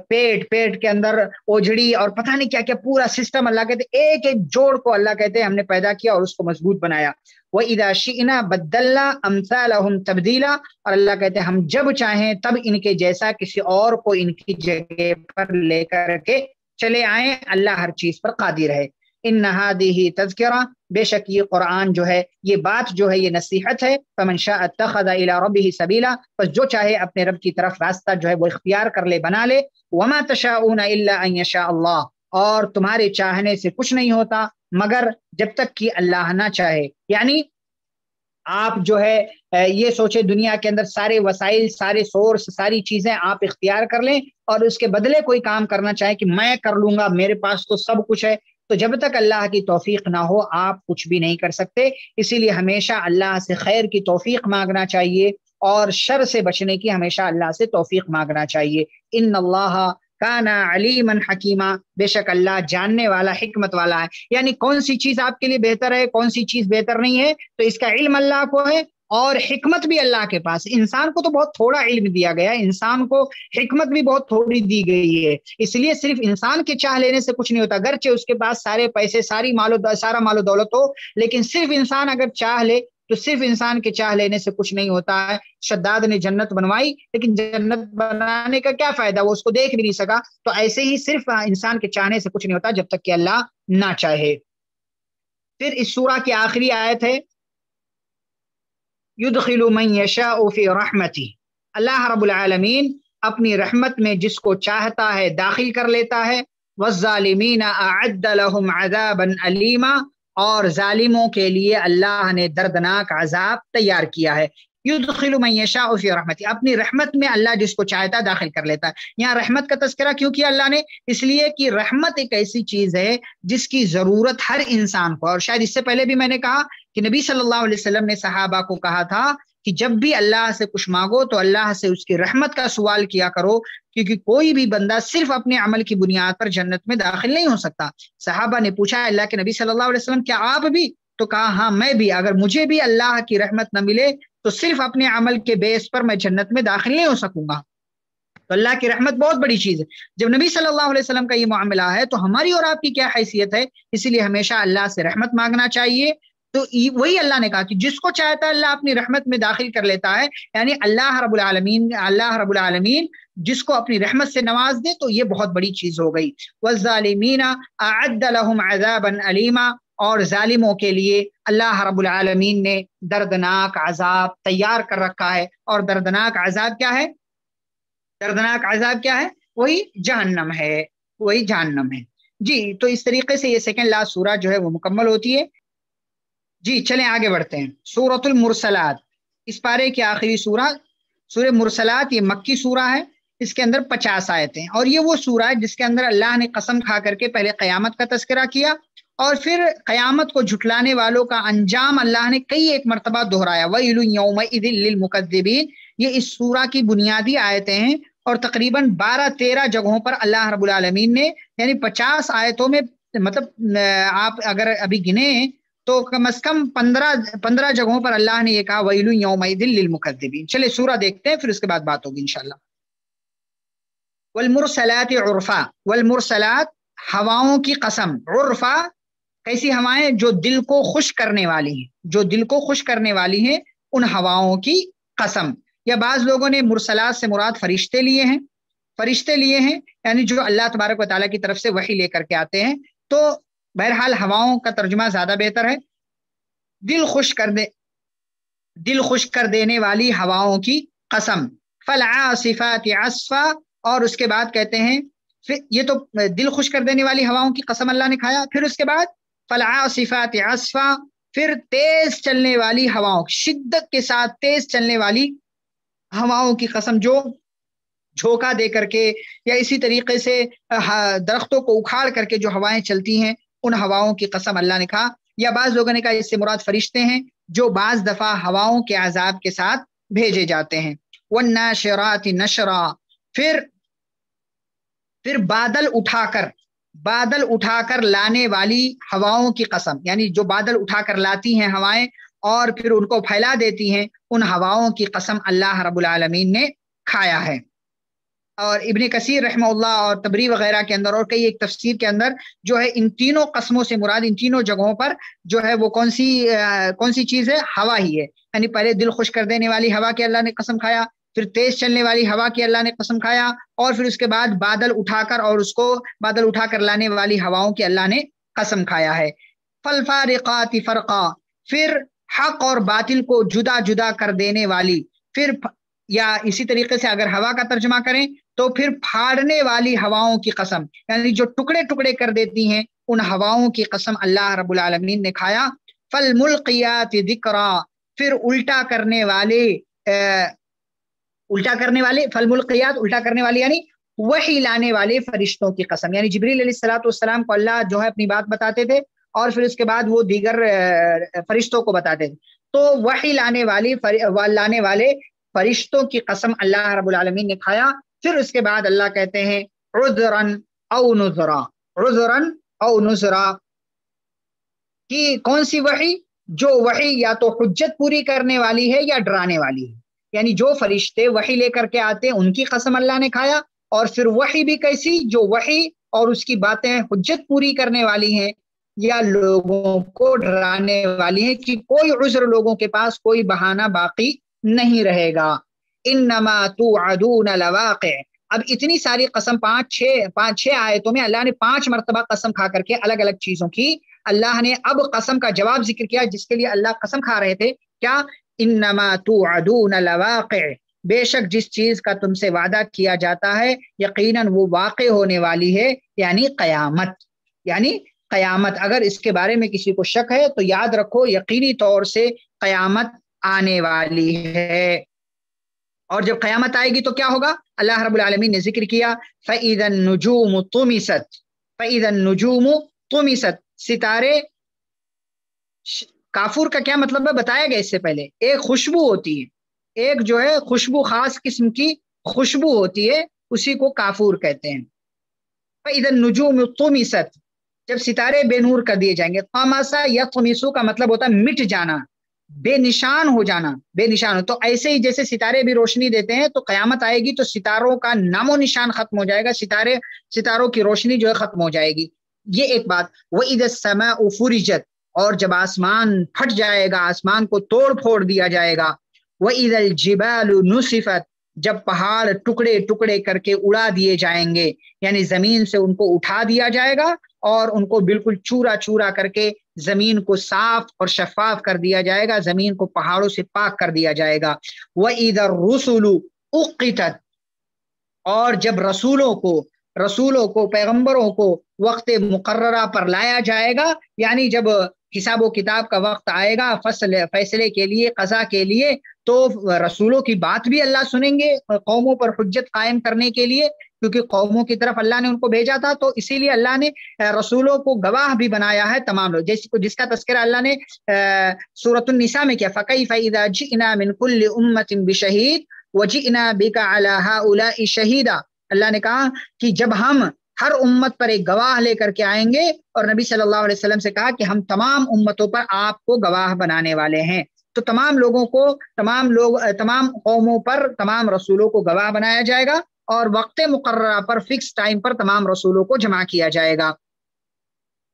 پیٹ کے اندر اوجڑی، اور پتہ نہیں کیا کیا پورا سسٹم اللہ کہتے ایک ایک جوڑ کو اللہ کہتے ہیں ہم نے پیدا کیا اور اس کو مضبوط بنایا۔ وَإِذَا شِئْنَا بَدَّلْنَا أَمْثَالَهُمْ تَبْدِيلًا، اور اللہ کہتے ہیں ہم جب چاہیں تب ان کے جیسا کسی اور کو ان کی جگہ پر لے کر کے چلے آئیں، اللہ ہر چیز پر قادر ہے۔ ان هذه تذکرہ، بے شک یہ قرآن جو ہے، یہ بات جو ہے، یہ نصیحت ہے۔ فمن شاء اتخذ الى ربه سبیلا، بس جو چاہے اپنے رب کی طرف راستہ جو ہے وہ اختیار کر لے، بنا لے۔ وما تشاءون الا ان یشاء اللہ، اور تمہارے چاہنے سے کچھ نہیں ہوتا مگر جب تک کہ اللہ نہ چاہے، یعنی آپ جو ہے یہ سوچے دنیا کے اندر سارے وسائل، سارے سورس، ساری چیزیں آپ اختیار کر لیں اور اس کے بدلے کوئی کام کرنا چاہیں کہ میں کر لوں گا، میرے پاس تو سب کچھ ہے، تو جب تک اللہ کی توفیق نہ ہو آپ کچھ بھی نہیں کر سکتے۔ اسی لیے ہمیشہ اللہ سے خیر کی توفیق مانگنا چاہیے اور شر سے بچنے کی ہمیشہ اللہ سے توفیق مانگنا چاہیے۔ ان اللہ کانا علیما حکیما، بے شک اللہ جاننے والا، حکمت والا ہے، یعنی کون سی چیز آپ کے لیے بہتر ہے، کون سی چیز بہتر نہیں ہے، تو اس کا علم اللہ کو ہے اور حکمت بھی اللہ کے پاس۔ انسان کو تو بہت تھوڑا علم دیا گیا ہے، انسان کو حکمت بھی بہت تھوڑی دی گئی ہے، اس لیے صرف انسان کے چاہ لینے سے کچھ نہیں ہوتا، گرچہ اس کے پاس سارے پیسے، سارا مال و دولت ہو، لیکن صرف انسان اگر چاہ لے تو صرف انسان کے چاہ لینے سے کچھ نہیں ہوتا ہے۔ شداد نے جنت بنوائی لیکن جنت بنانے کا کیا فائدہ، وہ اس کو دیکھ بھی نہیں سکا، تو ایسے ہی صرف انسان کے چاہنے سے کچھ نہیں ہوتا جب تک کہ اللہ نہ چاہے۔ پھر اس سورہ کی آخری آیت ہے یدخل من یشاء فی رحمتہ، اللہ رب العالمین اپنی رحمت میں جس کو چاہتا ہے داخل کر لیتا ہے۔ والظالمین اعد لهم عذابا علیما، اور ظالموں کے لیے اللہ نے دردناک عذاب تیار کیا ہے۔ یدخل من یشاء فی رحمتہ، اپنی رحمت میں اللہ جس کو چاہتا ہے داخل کر لیتا ہے۔ یہاں رحمت کا تذکرہ کیوں کیا اللہ نے؟ اس لیے کہ رحمت ایک ایسی چیز ہے جس کی ضرورت ہر انسان کو، اور شاید اس سے پہلے بھی میں نے کہا کہ نبی صلی اللہ علیہ وسلم نے صحابہ کو کہا تھا کہ جب بھی اللہ سے کچھ مانگو تو اللہ سے اس کی رحمت کا سوال کیا کرو، کیونکہ کوئی بھی بندہ صرف اپنے عمل کی بنیاد پر جنت میں داخل نہیں ہو سکتا۔ صحابہ نے پوچھا اللہ کے نبی صلی اللہ علیہ وسلم کیا آپ بھی؟ تو کہا ہاں میں بھی، اگر مجھے بھی اللہ کی رحمت نہ ملے تو صرف اپنے عمل کے بیس پر میں جنت میں داخل نہیں ہو سکوں گا۔ تو اللہ کی رحمت بہت بڑی چیز ہے۔ جب نبی صلی اللہ علیہ وسلم کا یہ معاملہ ہے تو ہماری اور آپ کی کیا حیثیت ہے؟ اسی لیے ہمیشہ اللہ سے رحمت مانگنا چاہیے۔ تو وہی اللہ نے کہا کہ جس کو چاہتا ہے اللہ اپنی رحمت میں داخل کر لیتا ہے، یعنی اللہ رب العالمین جس کو اپنی رحمت سے نواز دے تو یہ بہت بڑی چیز ہو گئی۔ والظالمین اعد لهم عذابا علیما، اور ظالموں کے لیے اللہ رب العالمین نے دردناک عذاب تیار کر رکھا ہے۔ اور دردناک عذاب کیا ہے؟ دردناک عذاب کیا ہے؟ وہی جہنم ہے، وہی جہنم ہے۔ جی تو اس طریقے سے یہ سیکنڈ لاسٹ سورہ جو ہے وہ مکمل ہوتی ہے۔ جی چلیں آگے بڑھتے ہیں۔ سورۃ المرسلات، اس پارے کی آخری سورہ مرسلات، یہ مکی سورہ ہے، اس کے اندر 50 آیتیں، اور یہ وہ سورہ ہے جس کے اندر اللہ نے قسم کھا کر کے پہلے قیامت کا تذکرہ کیا اور پھر قیامت کو جھٹلانے والوں کا انجام اللہ نے کئی ایک مرتبہ دہرایا۔ وَيْلٌ يَوْمَئِذٍ لِّلْمُكَذِّبِينَ، یہ اس سورہ کی بنیادی آیتیں ہیں، اور تقریباً 12-13 جگہوں پر اللہ رب العالمین نے، یعنی 50 آیتوں میں، مطلب آپ اگر ابھی گنے تو کم از کم 15 جگہوں پر اللہ نے یہ کہا وَيْلٌ يَوْمَئِذٍ لِّلْمُكَذِّبِينَ۔ چلے سورہ دیکھتے ہیں پھر اس کے بعد بات ہوگی انشاءاللہ۔ والمرسلات عرفا، والمرسلات ہواؤں کی قسم، عرفا کیسی ہوائیں؟ جو دل کو خوش کرنے والی ہیں، جو دل کو خوش کرنے والی ہیں، ان ہواؤں کی قسم۔ یا بعض لوگوں نے مرسلات سے مراد فرشتے لیے ہیں، یعنی جو اللہ تبارک و تعالیٰ کی طرف سے وحی لے کر کے آتے ہیں، تو بہرحال ہواؤں کا ترجمہ زیادہ بہتر ہے۔ دل خوش کر دینے والی ہواؤں کی قسم۔ فالعاصفات عصفا، اور اس کے بعد کہتے ہیں یہ تو دل خوش کر دینے والی ہواؤں کی قسم اللہ نے کھایا، پھر اس کے بعد فالعاصفات عصفا، پھر تیز چلنے والی ہواؤں، شدت کے ساتھ تیز چلنے والی ہواؤں کی قسم، جو جھونکا دے کر کے یا اسی طریقے سے درختوں کو اکھاڑ کر کے جو ہوائیں چلتی ہیں، ان ہواؤں کی قسم اللہ نے کہا۔ یا بعض لوگوں نے کہا اس سے مراد فرشتے ہیں جو بعض دفعہ ہواؤں کے عذاب کے ساتھ بھیجے جاتے ہیں۔ والناشرات نشرا، پھر بادل اٹھا کر لانے والی ہواؤں کی قسم، یعنی جو بادل اٹھا کر لاتی ہیں ہوائیں اور پھر ان کو پھیلا دیتی ہیں، ان ہواؤں کی قسم اللہ رب العالمین نے کھایا ہے۔ اور ابن کثیر رحمہ اللہ اور تبری وغیرہ کے اندر اور کئی ایک تفسیر کے اندر جو ہے ان تینوں قسموں سے مراد ان تینوں جگہوں پر جو ہے وہ کون سی چیز ہے؟ ہوا ہی ہے۔ یعنی پہلے دل خوش کر دینے والی ہوا کی اللہ نے قسم کھایا، پھر تیز چلنے والی ہوا کی اللہ نے قسم کھایا، اور پھر اس کے بعد بادل اٹھا کر اور اس کو بادل اٹھا کر لانے والی ہواؤں کی اللہ نے قسم کھایا ہے۔ فالفارقات فرقا، پھر حق اور باطل کو جدا جدا کر دینے والی، پھر یا اسی طریقے سے اگر ہوا کا ترجمہ کریں تو پھر پھاڑنے والی ہواؤں کی قسم، یعنی جو ٹکڑے ٹکڑے کر دیتی ہیں ان ہواؤں کی قسم اللہ رب العالمین نے کھایا۔ فالملقیات ذکرا، پھر الٹا کرنے والے فالملقیات الٹا کرنے والے یعنی وحی لانے والے فرشتوں کی قسم، یعنی جبریل علیہ الصلوۃ والسلام کو اللہ جو ہے اپنی بات بتاتے تھے اور پھر اس کے بعد وہ دیگر فرشتوں کو بتاتے تھے، تو وحی لانے والے فرشتوں کی قسم اللہ رب العالمین نے کھایا۔ پھر اس کے بعد اللہ کہتے ہیں عذرن او نذرا، کہ کون سی وحی؟ جو وحی یا تو حجت پوری کرنے والی ہے یا ڈرانے والی ہے، یعنی جو فرشتے وحی لے کر کے آتے ہیں ان کی قسم اللہ نے کھایا، اور پھر وحی بھی کیسی؟ جو وحی اور اس کی باتیں حجت پوری کرنے والی ہیں یا لوگوں کو ڈرانے والی ہیں کہ کوئی عذر لوگوں کے پاس، کوئی بہانہ باقی نہیں رہے گا۔ انما توعدون لواقع، اب اتنی ساری قسم پانچ چھ آیتوں میں اللہ نے 5 مرتبہ قسم کھا کر کے الگ الگ چیزوں کی اللہ نے اب قسم کا جواب ذکر کیا جس کے لیے اللہ قسم کھا رہے تھے۔ کیا؟ انما توعدون لواقع، بے شک جس چیز کا تم سے وعدہ کیا جاتا ہے یقیناً وہ واقع ہونے والی ہے، یعنی قیامت اگر اس کے بارے میں کسی کو شک ہے تو یاد رکھو یقینی طور سے قیامت آنے والی ہے۔ اور جب قیامت آئے گی تو کیا ہوگا؟ اللہ رب العالمین نے ذکر کیا فَإِذَا النُّجُومُ طُمِسَتْ، ستارے، کافور کا کیا مطلب ہے بتایا گیا اس سے پہلے۔ ایک خوشبو ہوتی ہے، ایک جو ہے خوشبو، خاص قسم کی خوشبو ہوتی ہے، اسی کو کافور کہتے ہیں۔ فَإِذَا النُّجُومُ طُمِسَتْ، جب ستارے بے نور کر دیے جائیں گے۔ طمسا یا طمسو کا مطلب ہوتا ہے مٹ جانا، بے نشان ہو جانا، بے نشان ہو۔ تو ایسے ہی جیسے ستارے بھی روشنی دیتے ہیں تو قیامت آئے گی تو ستاروں کا نام و نشان ختم ہو جائے گا، ستاروں کی روشنی جو ہے ختم ہو جائے گی۔ یہ ایک بات۔ وَإِذَا السَّمَاءُ فُرِجَتْ، اور جب آسمان پھٹ جائے گا، آسمان کو توڑ پھوڑ دیا جائے گا۔ وَإِذَا الْجِبَالُ نُصِفَتْ، جب پہاڑ ٹکڑے ٹکڑے کر کے اڑا دیے جائیں گے، یعنی زمین سے ان کو اٹھا دیا جائے گا اور ان کو بالکل چورا چورا کر کے زمین کو صاف اور شفاف کر دیا جائے گا، زمین کو پہاڑوں سے پاک کر دیا جائے گا۔ وَإِذَا الرُّسُلُ أُقِّتَتْ، اور جب رسولوں کو پیغمبروں کو وقت مقررہ پر لایا جائے گا، یعنی جب حساب و کتاب کا وقت آئے گا فیصلے کے لیے، قضا کے لیے، تو رسولوں کی بات بھی اللہ سنیں گے قوموں پر حجت قائم کرنے کے لیے، کیونکہ قوموں کی طرف اللہ نے ان کو بھیجا تھا، تو اسی لیے اللہ نے رسولوں کو گواہ بھی بنایا ہے تمام لوگ، جس کا تذکرہ اللہ نے سورۃ النساء میں کیا، فَكَيْفَ إِذَا جِئْنَا مِنْ كُلِّ أُمَّةٍ بِشَهِيدٍ وَجِئْنَا بِكَ عَلَى هَؤُلَاءِ شَهِيدًا، اللہ نے کہا کہ جب ہم ہر امت پر ایک گواہ لے کر کے آئیں گے، اور نبی صلی اللہ علیہ وسلم سے کہا کہ ہم تمام امتوں پر آپ کو گواہ بنانے والے ہیں، تو تمام لوگوں کو، تمام قوموں پر، تمام رسولوں کو گواہ بنایا جائے گا، اور وقت مقررہ پر، فکس ٹائم پر تمام رسولوں کو جمع کیا جائے گا۔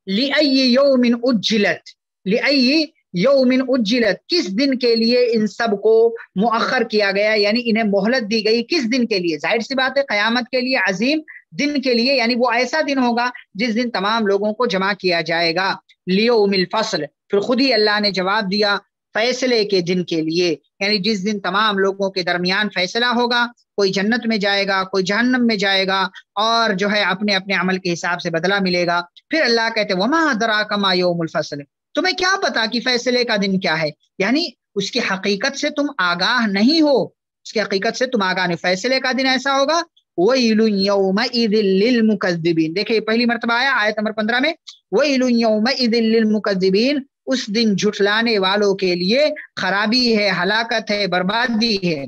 لِأَيِّ يَوْمٍ أُجِّلَتْ، لِأَيِّ یومن اجلت، کس دن کے لیے ان سب کو مؤخر کیا گیا، یعنی انہیں مہلت دی گئی، کس دن کے لیے؟ ظاہر سی بات ہے قیامت کے لیے، عظیم دن کے لیے، یعنی وہ ایسا دن ہوگا جس دن تمام لوگوں کو جمع کیا جائے گا۔ لیوم الفصل، پھر خود ہی اللہ نے جواب دیا فیصلے کے دن کے لیے، یعنی جس دن تمام لوگوں کے درمیان فیصلہ ہوگا، کوئی جنت میں جائے گا، کوئی جہنم میں جائے گا، اور جو ہے اپنے اپنے عمل کے حساب سے بدلہ ملے گا۔ پھر اللہ کہتے ہیں وما ادراک ما یوم الفصل، تمہیں کیا پتا کہ فیصلے کا دن کیا ہے، یعنی اس کی حقیقت سے تم آگاہ نہیں ہو، اس کی حقیقت سے تم آگاہ نہیں۔ فیصلے کا دن ایسا ہوگا وَيْلٌ يَوْمَئِذٍ لِّلْمُكَذِّبِينَ، دیکھیں پہلی مرتبہ آیا آیت نمبر 15 میں وَيْلٌ يَوْمَئِذٍ لِّلْمُكَذِّبِينَ، اس دن جھٹلانے والوں کے لیے خرابی ہے، ہلاکت ہے، بربادی ہے۔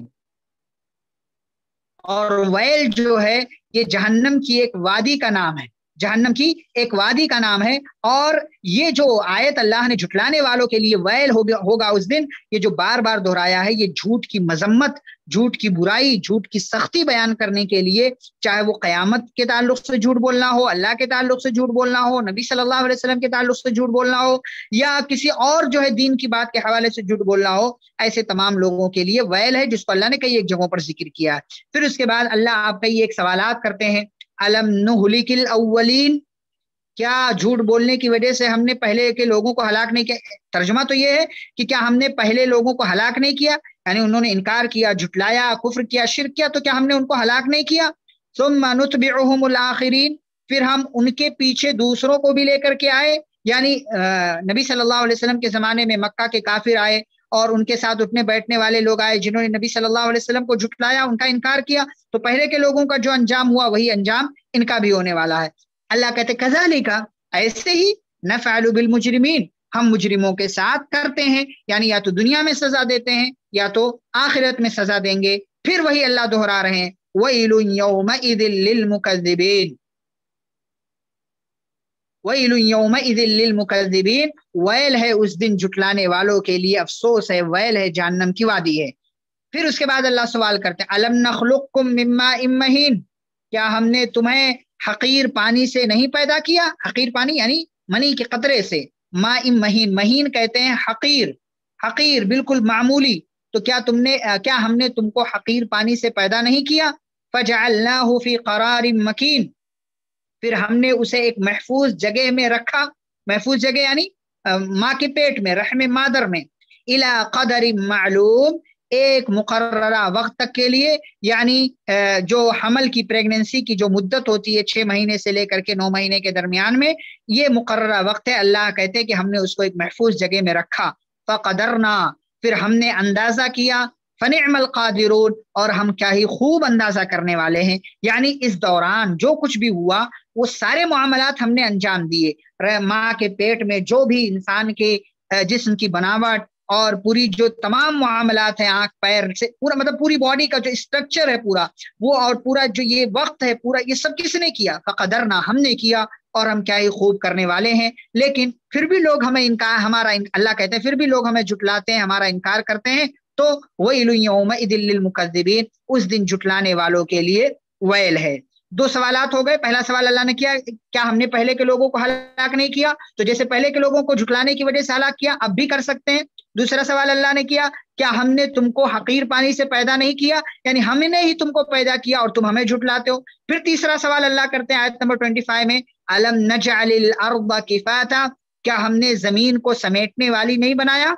اور ویل جو ہے یہ جہنم کی ایک وادی کا نام ہے، جہنم کی ایک وادی کا نام ہے، اور یہ جو آیت اللہ نے جھٹلانے والوں کے لیے ویل ہوگا اس دن، یہ جو بار بار دہرایا ہے، یہ جھوٹ کی مذمت، جھوٹ کی برائی، جھوٹ کی سختی بیان کرنے کے لیے، چاہے وہ قیامت کے تعلق سے جھوٹ بولنا ہو، اللہ کے تعلق سے جھوٹ بولنا ہو، نبی صلی اللہ علیہ وسلم کے تعلق سے جھوٹ بولنا ہو، یا کسی اور جو ہے دین کی بات کے حوالے سے جھوٹ بولنا ہو، ایسے تمام لوگوں کے لیے ویل ہے، جس کو اللہ نے کئی ایک جگہوں پر ذکر کیا ہے۔ پھر اس کے بعد اللہ آپ کئی ایک سوالات کرتے ہیں، الم نہلک الاولین، کیا جھوٹ بولنے کی وجہ سے ہم نے پہلے کے لوگوں کو ہلاک نہیں کیا؟ ترجمہ تو یہ ہے کہ کیا ہم نے پہلے لوگوں کو ہلاک نہیں کیا، یعنی انہوں نے انکار کیا، جھٹلایا، کفر کیا، شرک کیا، تو کیا ہم نے ان کو ہلاک نہیں کیا؟ ثم نتبعهم الاخرین، پھر ہم ان کے پیچھے دوسروں کو بھی لے کر کے آئے، یعنی نبی صلی اللہ علیہ وسلم کے زمانے میں مکہ کے کافر آئے، اور ان کے ساتھ اٹھنے بیٹھنے والے لوگ آئے جنہوں نے نبی صلی اللہ علیہ وسلم کو جھٹلایا، ان کا انکار کیا، تو پہلے کے لوگوں کا جو انجام ہوا وہی انجام ان کا بھی ہونے والا ہے۔ اللہ کہتے کذالک، ایسے ہی نفعل بالمجرمین، ہم مجرموں کے ساتھ کرتے ہیں، یعنی یا تو دنیا میں سزا دیتے ہیں یا تو آخرت میں سزا دیں گے۔ پھر وہی اللہ دہرا رہے ہیں وَيْلٌ يَوْمَئِذٍ لِّلْمُكَذِّبِينَ، وَيْلٌ يَوْمَئِذٍ لِّلْمُكَذِّبِينَ، ویل ہے اس دن جھٹلانے والوں کے لیے، افسوس ہے، ویل ہے، جہنم کی وادی ہے۔ پھر اس کے بعد اللہ سوال کرتے ہیں الم نخلقکم من ماء مہین، کیا ہم نے تمہیں حقیر پانی سے نہیں پیدا کیا؟ حقیر پانی یعنی منی کے قطرے سے، ماء مہین، مہین کہتے ہیں حقیر، حقیر بالکل معمولی، تو کیا ہم نے تم کو حقیر پانی سے پیدا نہیں کیا؟ فجعلناہ فی قرار مکین، پھر ہم نے اسے ایک محفوظ جگہ میں رکھا، محفوظ جگہ یعنی ماں کے پیٹ میں، رحم مادر میں، الی قدر معلوم، ایک مقررہ وقت تک کے لیے، یعنی جو حمل کی، پریگننسی کی جو مدت ہوتی ہے 6 مہینے سے لے کر کے 9 مہینے کے درمیان میں، یہ مقررہ وقت ہے۔ اللہ کہتے ہیں کہ ہم نے اس کو ایک محفوظ جگہ میں رکھا، فقدرنا، پھر ہم نے اندازہ کیا، فنعم القادرون، اور ہم کیا ہی خوب اندازہ کرنے والے ہیں، یعنی اس دوران جو کچھ بھی ہوا وہ سارے معاملات ہم نے انجام دیے۔ ماں کے پیٹ میں جو بھی انسان کے جسم کی بناوٹ اور پوری جو تمام معاملات ہیں، آنکھ پیر سے پورا، مطلب پوری باڈی کا جو اسٹرکچر ہے پورا وہ، اور پورا جو یہ وقت ہے پورا، یہ سب کس نے کیا؟ فقدرنا، ہم نے کیا، اور ہم کیا ہی خوب کرنے والے ہیں۔ لیکن پھر بھی لوگ ہمیں اللہ کہتے ہیں پھر بھی لوگ ہمیں جھٹلاتے ہیں، ہمارا انکار کرتے ہیں، تو وَيْلٌ يَوْمَئِذٍ لِّلْمُكَذِّبِينَ، اس دن جھٹلانے والوں کے لیے ویل ہے۔ 2 سوالات ہو گئے۔ پہلا سوال اللہ نے کیا ہم نے پہلے کے لوگوں کو ہلاک نہیں کیا؟ تو جیسے پہلے کے لوگوں کو جھٹلانے کی وجہ سے ہلاک کیا، اب بھی کر سکتے ہیں۔ دوسرا سوال اللہ نے کیا ہم نے تم کو حقیر پانی سے پیدا نہیں کیا؟ یعنی ہم نے ہی تم کو پیدا کیا اور تم ہمیں جھٹلاتے ہو۔ پھر تیسرا سوال اللہ کرتے ہیں آیت نمبر 25 میں، الم نجعل الارض کفاتا، کیا ہم نے زمین کو سمیٹنے والی نہیں بنایا؟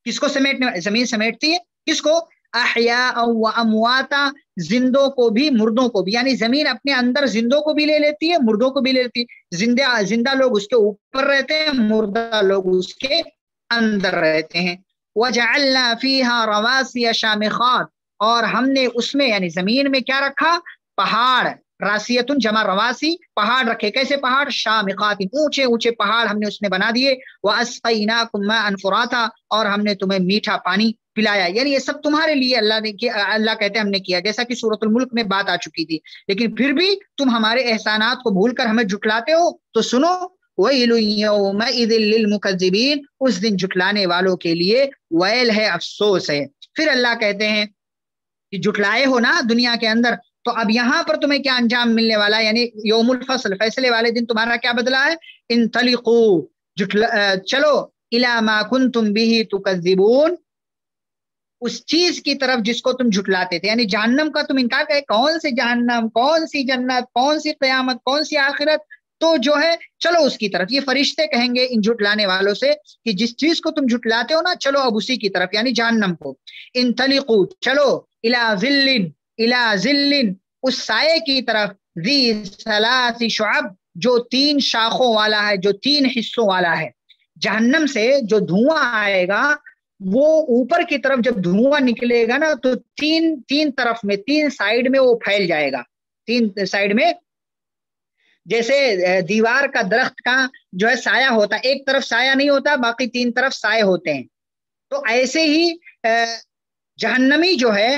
کس کو سمیٹنے؟ زمین سمیٹتی ہے کس کو؟ احیاء و امواتا، زندوں کو بھی مردوں کو بھی، یعنی زمین اپنے اندر زندوں کو بھی لے لیتی ہے، مردوں کو بھی لے لیتی ہے۔ زندہ لوگ اس کے اوپر رہتے ہیں، مردہ لوگ اس کے اندر رہتے ہیں۔ وجعلنا فیہا رواسی شامخات، اور ہم نے اس میں یعنی زمین میں کیا رکھا؟ پہاڑ، راسیتن جمع رواسی، پہاڑ رکھے۔ کیسے پہاڑ؟ شامخات، اونچے اونچے پہاڑ ہم نے اس میں بنا دیے۔ واسقیناکم ماء فراتا، اور ہم نے تمہیں میٹھا پانی پلایا، یعنی یہ سب تمہارے لیے اللہ کہتے ہیں ہم نے کیا، جیسا کہ سورۃ الملک میں بات آ چکی تھی۔ لیکن پھر بھی تم ہمارے احسانات کو بھول کر ہمیں جھٹلاتے ہو، تو سنو وَيْلٌ يَوْمَئِذٍ لِّلْمُكَذِّبِينَ، اس دن جھٹلانے والوں کے لیے ویل ہے، افسوس ہے۔ پھر اللہ کہتے ہیں کہ جھٹلائے ہو نا دنیا کے اندر، تو اب یہاں پر تمہیں کیا انجام ملنے والا ہے؟ یعنی یوم الفصل، فیصلے والے دن تمہارا کیا بدلہ ہے؟ انطلقوا، چلو، الی ما کنتم بہ تکذبون، اس چیز کی طرف جس کو تم جھٹلاتے تھے، یعنی جہنم کا تم انکار کرے۔ کون سی جہنم، کون سی جنت، کون سی قیامت، کون سی آخرت؟ تو جو ہے چلو اس کی طرف. یہ فرشتے کہیں گے ان جھٹلانے والوں سے کہ جس چیز کو تم جھٹلاتے ہو نا چلو اب اسی کی طرف یعنی جہنم کو. انطلقوا چلو الی ظل اس سائے کی طرف ذی ثلاث شعب جو 3 شاخوں والا ہے جو 3 حصوں والا ہے. جہنم سے جو دھواں آئے گا وہ اوپر کی طرف جب دھواں نکلے گا نا تو تین طرف میں 3 سائیڈ میں وہ پھیل جائے گا. 3 سائیڈ میں جیسے دیوار کا درخت کا جو ہے سایہ ہوتا ہے, ایک طرف سایہ نہیں ہوتا باقی 3 طرف سائے ہوتے ہیں. تو ایسے ہی جہنمی جو ہے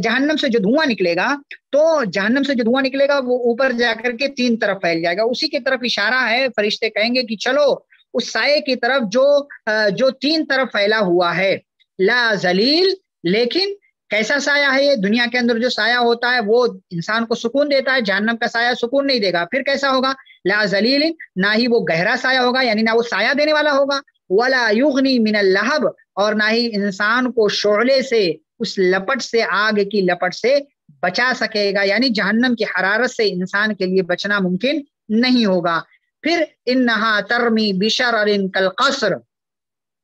جہنم سے جو دھواں نکلے گا تو جہنم سے جو دھواں نکلے گا وہ اوپر جا کر کے 3 طرف پھیل جائے گا. اسی کی طرف اشارہ ہے. فرشتے کہیں گے کہ چلو اس سائے کی طرف جو 3 طرف پھیلا ہوا ہے. لا ذلیل لیکن کیسا سایہ ہے یہ؟ دنیا کے اندر جو سایہ ہوتا ہے وہ انسان کو سکون دیتا ہے, جہنم کا سایہ سکون نہیں دے گا. پھر کیسا ہوگا؟ لا ذلیل نہ ہی وہ گہرا سایہ ہوگا یعنی نہ وہ سایہ دینے والا ہوگا. ولا یغنی من اللہب اور نہ ہی انسان کو شعلے سے اس لپٹ سے آگ کی لپٹ سے بچا سکے گا یعنی جہنم کی حرارت سے انسان کے لیے بچنا ممکن نہیں ہوگا. پھر انہا ترمی بشرر کالقصر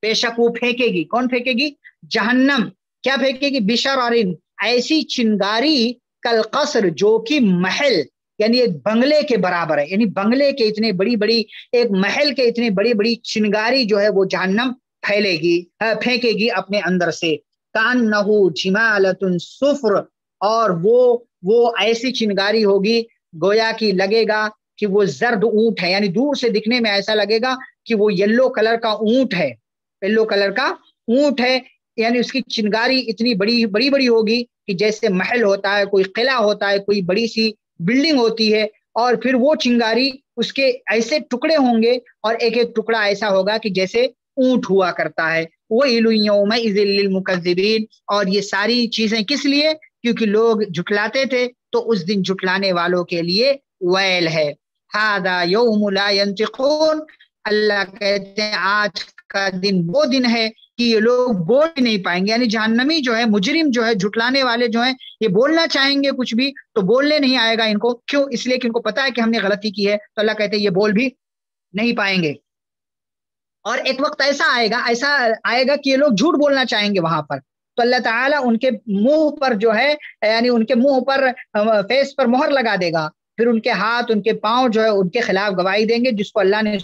بے شک وہ پھینکے گی. کون پھینکے گی؟ جہنم. کیا پھینکے گی؟ بشرر ایسی چنگاری کالقصر جو کہ محل یعنی ایک بنگلے کے برابر ہے, یعنی بنگلے کے اتنے بڑی بڑی ایک محل کے اتنی بڑی بڑی چنگاری جو ہے وہ جہنم پھینکے گی اپنے اندر سے. کانہ جمالۃ صفر اور وہ ایسی چنگاری ہوگی گویا کہ لگے گا کہ وہ زرد اونٹ ہے یعنی دور سے دکھنے میں ایسا لگے گا کہ وہ یلو کلر کا اونٹ ہے, یلو کلر کا اونٹ ہے. یعنی اس کی چنگاری اتنی بڑی بڑی ہوگی کہ جیسے محل ہوتا ہے, کوئی قلعہ ہوتا ہے, کوئی بڑی سی بلڈنگ ہوتی ہے, اور پھر وہ چنگاری اس کے ایسے ٹکڑے ہوں گے اور ایک ایک ٹکڑا ایسا ہوگا کہ جیسے اونٹ ہوا کرتا ہے. وَيْلٌ يَوْمَئِذٍ لِّلْمُكَذِّبِينَ اور یہ ساری چیزیں کس لیے؟ کیونکہ لوگ جھٹلاتے تھے تو اس دن جھٹلانے والوں کے لیے ویل ہے. هَذَا يَوْمُ لَا يَنْطِقُونَ اللہ کہتے ہیں آج کا دن وہ دن ہے کہ یہ لوگ بول ہی نہیں پائیں گے. یعنی جہنمی جو ہے, مجرم جو ہے, جھٹلانے والے جو ہیں, یہ بولنا چاہیں گے کچھ بھی تو بولنے نہیں آئے گا ان کو. کیوں؟ اس لیے کہ ان کو پتا ہے کہ ہم نے غلطی کی ہے. تو اللہ کہتے ہیں یہ بول بھی نہیں پائیں گے. اور ایک وقت ایسا آئے گا کہ یہ لوگ جھوٹ بولنا چاہیں گے وہاں پر, تو اللہ تعالیٰ ان کے منہ پر جو ہے یعنی ان کے منہ پر فیس پر مہر لگا دے گا. پھر ان کے ہاتھ ان کے پاؤں جو ہے ان کے خلاف گواہی دیں گے, جس کو اللہ نے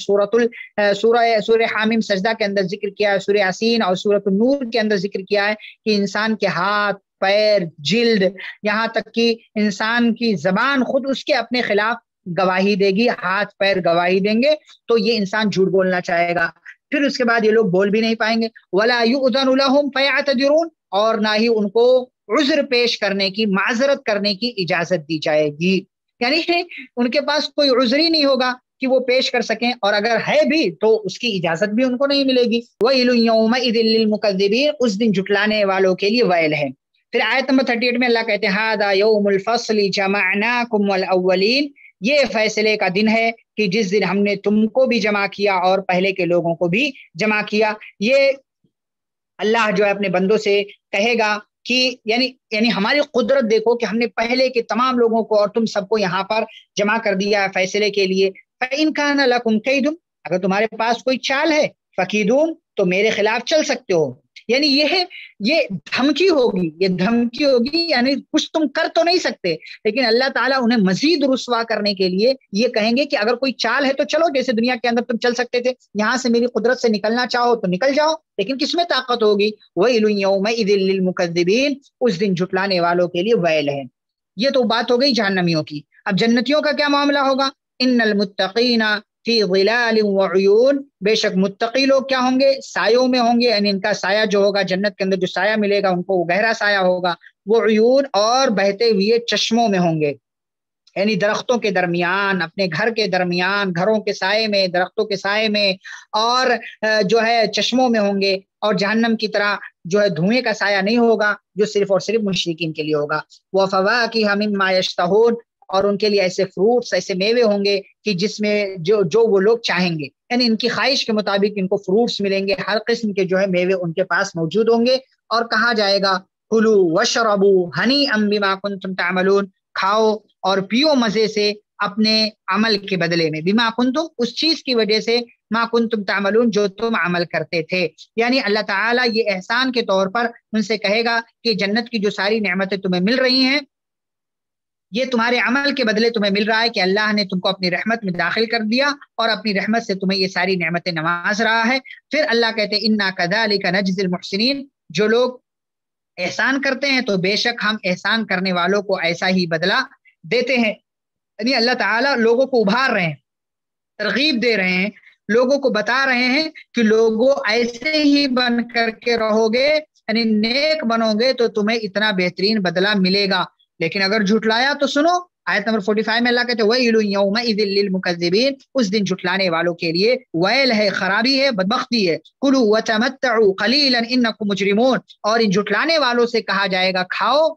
سورہ حامیم سجدہ کے اندر ذکر کیا ہے, سورہ یاسین اور سورۃ النور کے اندر ذکر کیا ہے کہ انسان کے ہاتھ پیر جلد یہاں تک کہ انسان کی زبان خود اس کے اپنے خلاف گواہی دے گی, ہاتھ پیر گواہی دیں گے. تو یہ انسان جھوٹ بولنا چاہے گا. پھر اس کے بعد یہ لوگ بول بھی نہیں پائیں گے. وَلَا يُؤْذَنُ لَهُمْ فَيَعْتَذِرُونَ اور نہ ہی ان کو عذر پیش کرنے کی, معذرت کرنے کی اجازت دی جائے گی. یعنی ان کے پاس کوئی عذر ہی نہیں ہوگا کہ وہ پیش کر سکیں, اور اگر ہے بھی تو اس کی اجازت بھی ان کو نہیں ملے گی. وَيْلٌ يَوْمَئِذٍ لِّلْمُكَذِّبِينَ اس دن جھٹلانے والوں کے لیے ویل ہے. پھر آیت نمبر 38 میں اللہ کہتے ہیں هَذَا يَوْمُ الْفَصْلِ جَمَعْنَاكُمْ وَالْأَوَّلِينَ یہ فیصلے کا دن ہے کہ جس دن ہم نے تم کو بھی جمع کیا اور پہلے کے لوگوں کو بھی جمع کیا. یہ اللہ جو ہے اپنے بندوں سے کہے گا کہ یعنی ہماری قدرت دیکھو کہ ہم نے پہلے کے تمام لوگوں کو اور تم سب کو یہاں پر جمع کر دیا ہے فیصلے کے لیے. فَإِنْ كَانَ لَكُمْ كَيْدٌ اگر تمہارے پاس کوئی چال ہے, فَكِيدُونَ تو میرے خلاف چل سکتے ہو. یعنی یہ دھمکی ہوگی یعنی کچھ تم کر تو نہیں سکتے, لیکن اللہ تعالیٰ انہیں مزید رسوا کرنے کے لیے یہ کہیں گے کہ اگر کوئی چال ہے تو چلو, جیسے دنیا کے اندر تم چل سکتے تھے, یہاں سے میری قدرت سے نکلنا چاہو تو نکل جاؤ, لیکن کس میں طاقت ہوگی؟ وَيْلٌ يَوْمَئِذٍ لِّلْمُكَذِّبِينَ اس دن جھٹلانے والوں کے لیے ویل ہے. یہ تو بات ہو گئی جہنمیوں کی. اب جنتیوں کا کیا معاملہ ہوگا؟ ان المتقین فی ظلال وعیون بے شک متقی لوگ کیا ہوں گے؟ سایوں میں ہوں گے, یعنی ان کا سایہ جو ہوگا جنت کے اندر جو سایہ ملے گا ان کو وہ گہرا سایہ ہوگا. وعیون اور بہتے ہوئے چشموں میں ہوں گے, یعنی درختوں کے درمیان, اپنے گھر کے درمیان, گھروں کے سائے میں, درختوں کے سائے میں, اور جو ہے چشموں میں ہوں گے. اور جہنم کی طرح جو ہے دھوئیں کا سایہ نہیں ہوگا جو صرف اور صرف مشرکین کے لیے ہوگا. وَفَوَاكِهَ مِمَّا يَشْتَهُونَ اور ان کے لیے ایسے فروٹس, ایسے میوے ہوں گے کہ جس میں جو وہ لوگ چاہیں گے, یعنی ان کی خواہش کے مطابق ان کو فروٹس ملیں گے, ہر قسم کے جو ہے میوے ان کے پاس موجود ہوں گے. اور کہا جائے گا کُلُوا وَاشْرَبُوا هَنِيئًا بِمَا كُنتُمْ تَعْمَلُونَ کھاؤ اور پیو مزے سے اپنے عمل کے بدلے میں، بما کنتم اس چیز کی وجہ سے، ما کنتم تعملون جو تم عمل کرتے تھے. یعنی اللہ تعالیٰ یہ احسان کے طور پر ان سے کہے گا کہ جنت کی جو ساری نعمتیں تمہیں مل رہی ہیں یہ تمہارے عمل کے بدلے تمہیں مل رہا ہے کہ اللہ نے تم کو اپنی رحمت میں داخل کر دیا اور اپنی رحمت سے تمہیں یہ ساری نعمتیں نواز رہا ہے. پھر اللہ کہتے ہیں انا کذالک نجزی المحسنین، جو لوگ احسان کرتے ہیں تو بے شک ہم احسان کرنے والوں کو ایسا ہی بدلہ دیتے ہیں. یعنی اللہ تعالیٰ لوگوں کو ابھار رہے ہیں، ترغیب دے رہے ہیں، لوگوں کو بتا رہے ہیں کہ لوگوں ایسے ہی بن کر کے رہو گے، یعنی نیک بنو گے تو تمہیں اتنا بہترین بدلہ ملے گا. لیکن اگر جھٹلایا تو سنو آیت نمبر 45 میں اللہ کہتے ہیں وَيْلٌ يَوْمَئِذٍ لِّلْمُكَذِّبِينَ، اس دن جھٹلانے والوں کے لیے ویل ہے، خرابی ہے، بدبختی ہے. کُلُوا وَتَمَتَّعُوا قَلِيلًا إِنَّكُمْ مُجْرِمُونَ، اور ان جھٹلانے والوں سے کہا جائے گا کھاؤ،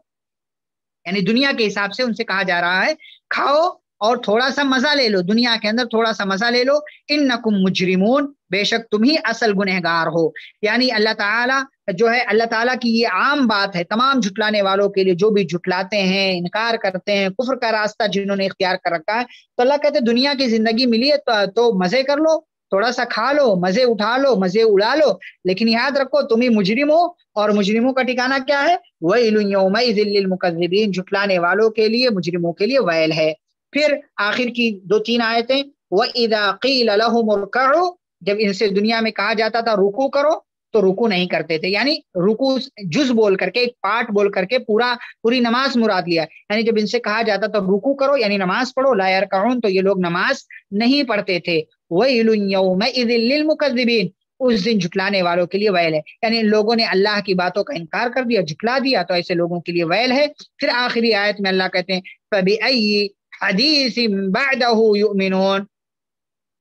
یعنی دنیا کے حساب سے ان سے کہا جا رہا ہے کھاؤ اور تھوڑا سا مزہ لے لو، دنیا کے اندر تھوڑا سا مزہ لے لو. انکم مجرمون، بے شک تم ہی اصل گنہگار ہو. یعنی اللہ تعالیٰ جو ہے، اللہ تعالیٰ کی یہ عام بات ہے تمام جھٹلانے والوں کے لیے، جو بھی جھٹلاتے ہیں، انکار کرتے ہیں، کفر کا راستہ جنہوں نے اختیار کر رکھا ہے. تو اللہ کہتے ہیں دنیا کی زندگی ملی ہے تو مزے کر لو، تھوڑا سا کھا لو، مزے اٹھا لو، مزے اڑا لو، لیکن یاد رکھو تم ہی مجرم ہو، اور مجرموں کا ٹھکانہ کیا ہے؟ وَيْلٌ يَوْمَئِذٍ لِّلْمُكَذِّبِينَ، جھٹلانے والوں کے لیے، مجرموں کے لیے ویل ہے. پھر آخر کی 2-3 آیتیں وَإِذَا قِيلَ لَهُمُ ارْكَعُوا، جب ان سے دنیا میں کہا جاتا تھا رکوع کرو تو رکوع نہیں کرتے تھے. یعنی رکوع جز بول کر کے، ایک پارٹ بول کر کے پوری نماز مراد لیا. یعنی جب ان سے کہا جاتا تھا رکوع کرو یعنی نماز پڑھو، لا يرکعون، تو یہ لوگ نماز نہیں پڑھتے تھے. وَيْلٌ يَوْمَئِذٍ لِّلْمُكَذِّبِينَ، اس دن جھٹلانے والوں کے لیے ویل ہے. یعنی ان لوگوں نے اللہ کی باتوں کا انکار کر دیا، جھٹلا دیا، تو ایسے لوگوں کے لیے ویل ہے. پھر آخری آیت میں اللہ کہتے ہیں فَبِأَيِّ حدیث بعدہ یؤمنون،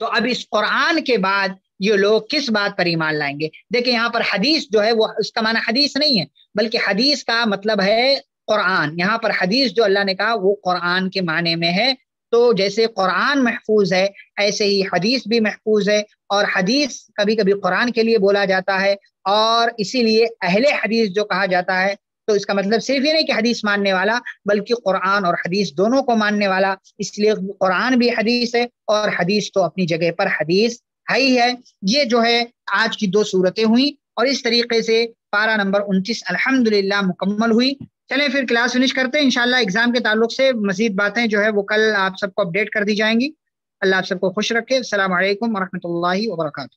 تو اب اس قرآن کے بعد یہ لوگ کس بات پر ایمان لائیں گے؟ دیکھیں یہاں پر حدیث جو ہے وہ اس کا معنی حدیث نہیں ہے، بلکہ حدیث کا مطلب ہے قرآن. یہاں پر حدیث جو اللہ نے کہا وہ قرآن کے معنی میں ہے. تو جیسے قرآن محفوظ ہے ایسے ہی حدیث بھی محفوظ ہے، اور حدیث کبھی کبھی قرآن کے لیے بولا جاتا ہے، اور اسی لیے اہل حدیث جو کہا جاتا ہے تو اس کا مطلب صرف یہ نہیں کہ حدیث ماننے والا، بلکہ قرآن اور حدیث دونوں کو ماننے والا. اس لیے قرآن بھی حدیث ہے اور حدیث تو اپنی جگہ پر حدیث ہے ہی ہے. یہ جو ہے آج کی 2 صورتیں ہوئیں، اور اس طریقے سے پارہ نمبر 29 الحمدللہ مکمل ہوئی. چلیں پھر کلاس فنش کرتے ہیں. انشاءاللہ ایگزام کے تعلق سے مزید باتیں جو ہے وہ کل آپ سب کو اپڈیٹ کر دی جائیں گی. اللہ آپ سب کو خوش رکھے. السلام علیکم ورحمۃ اللہ وبرکاتہ.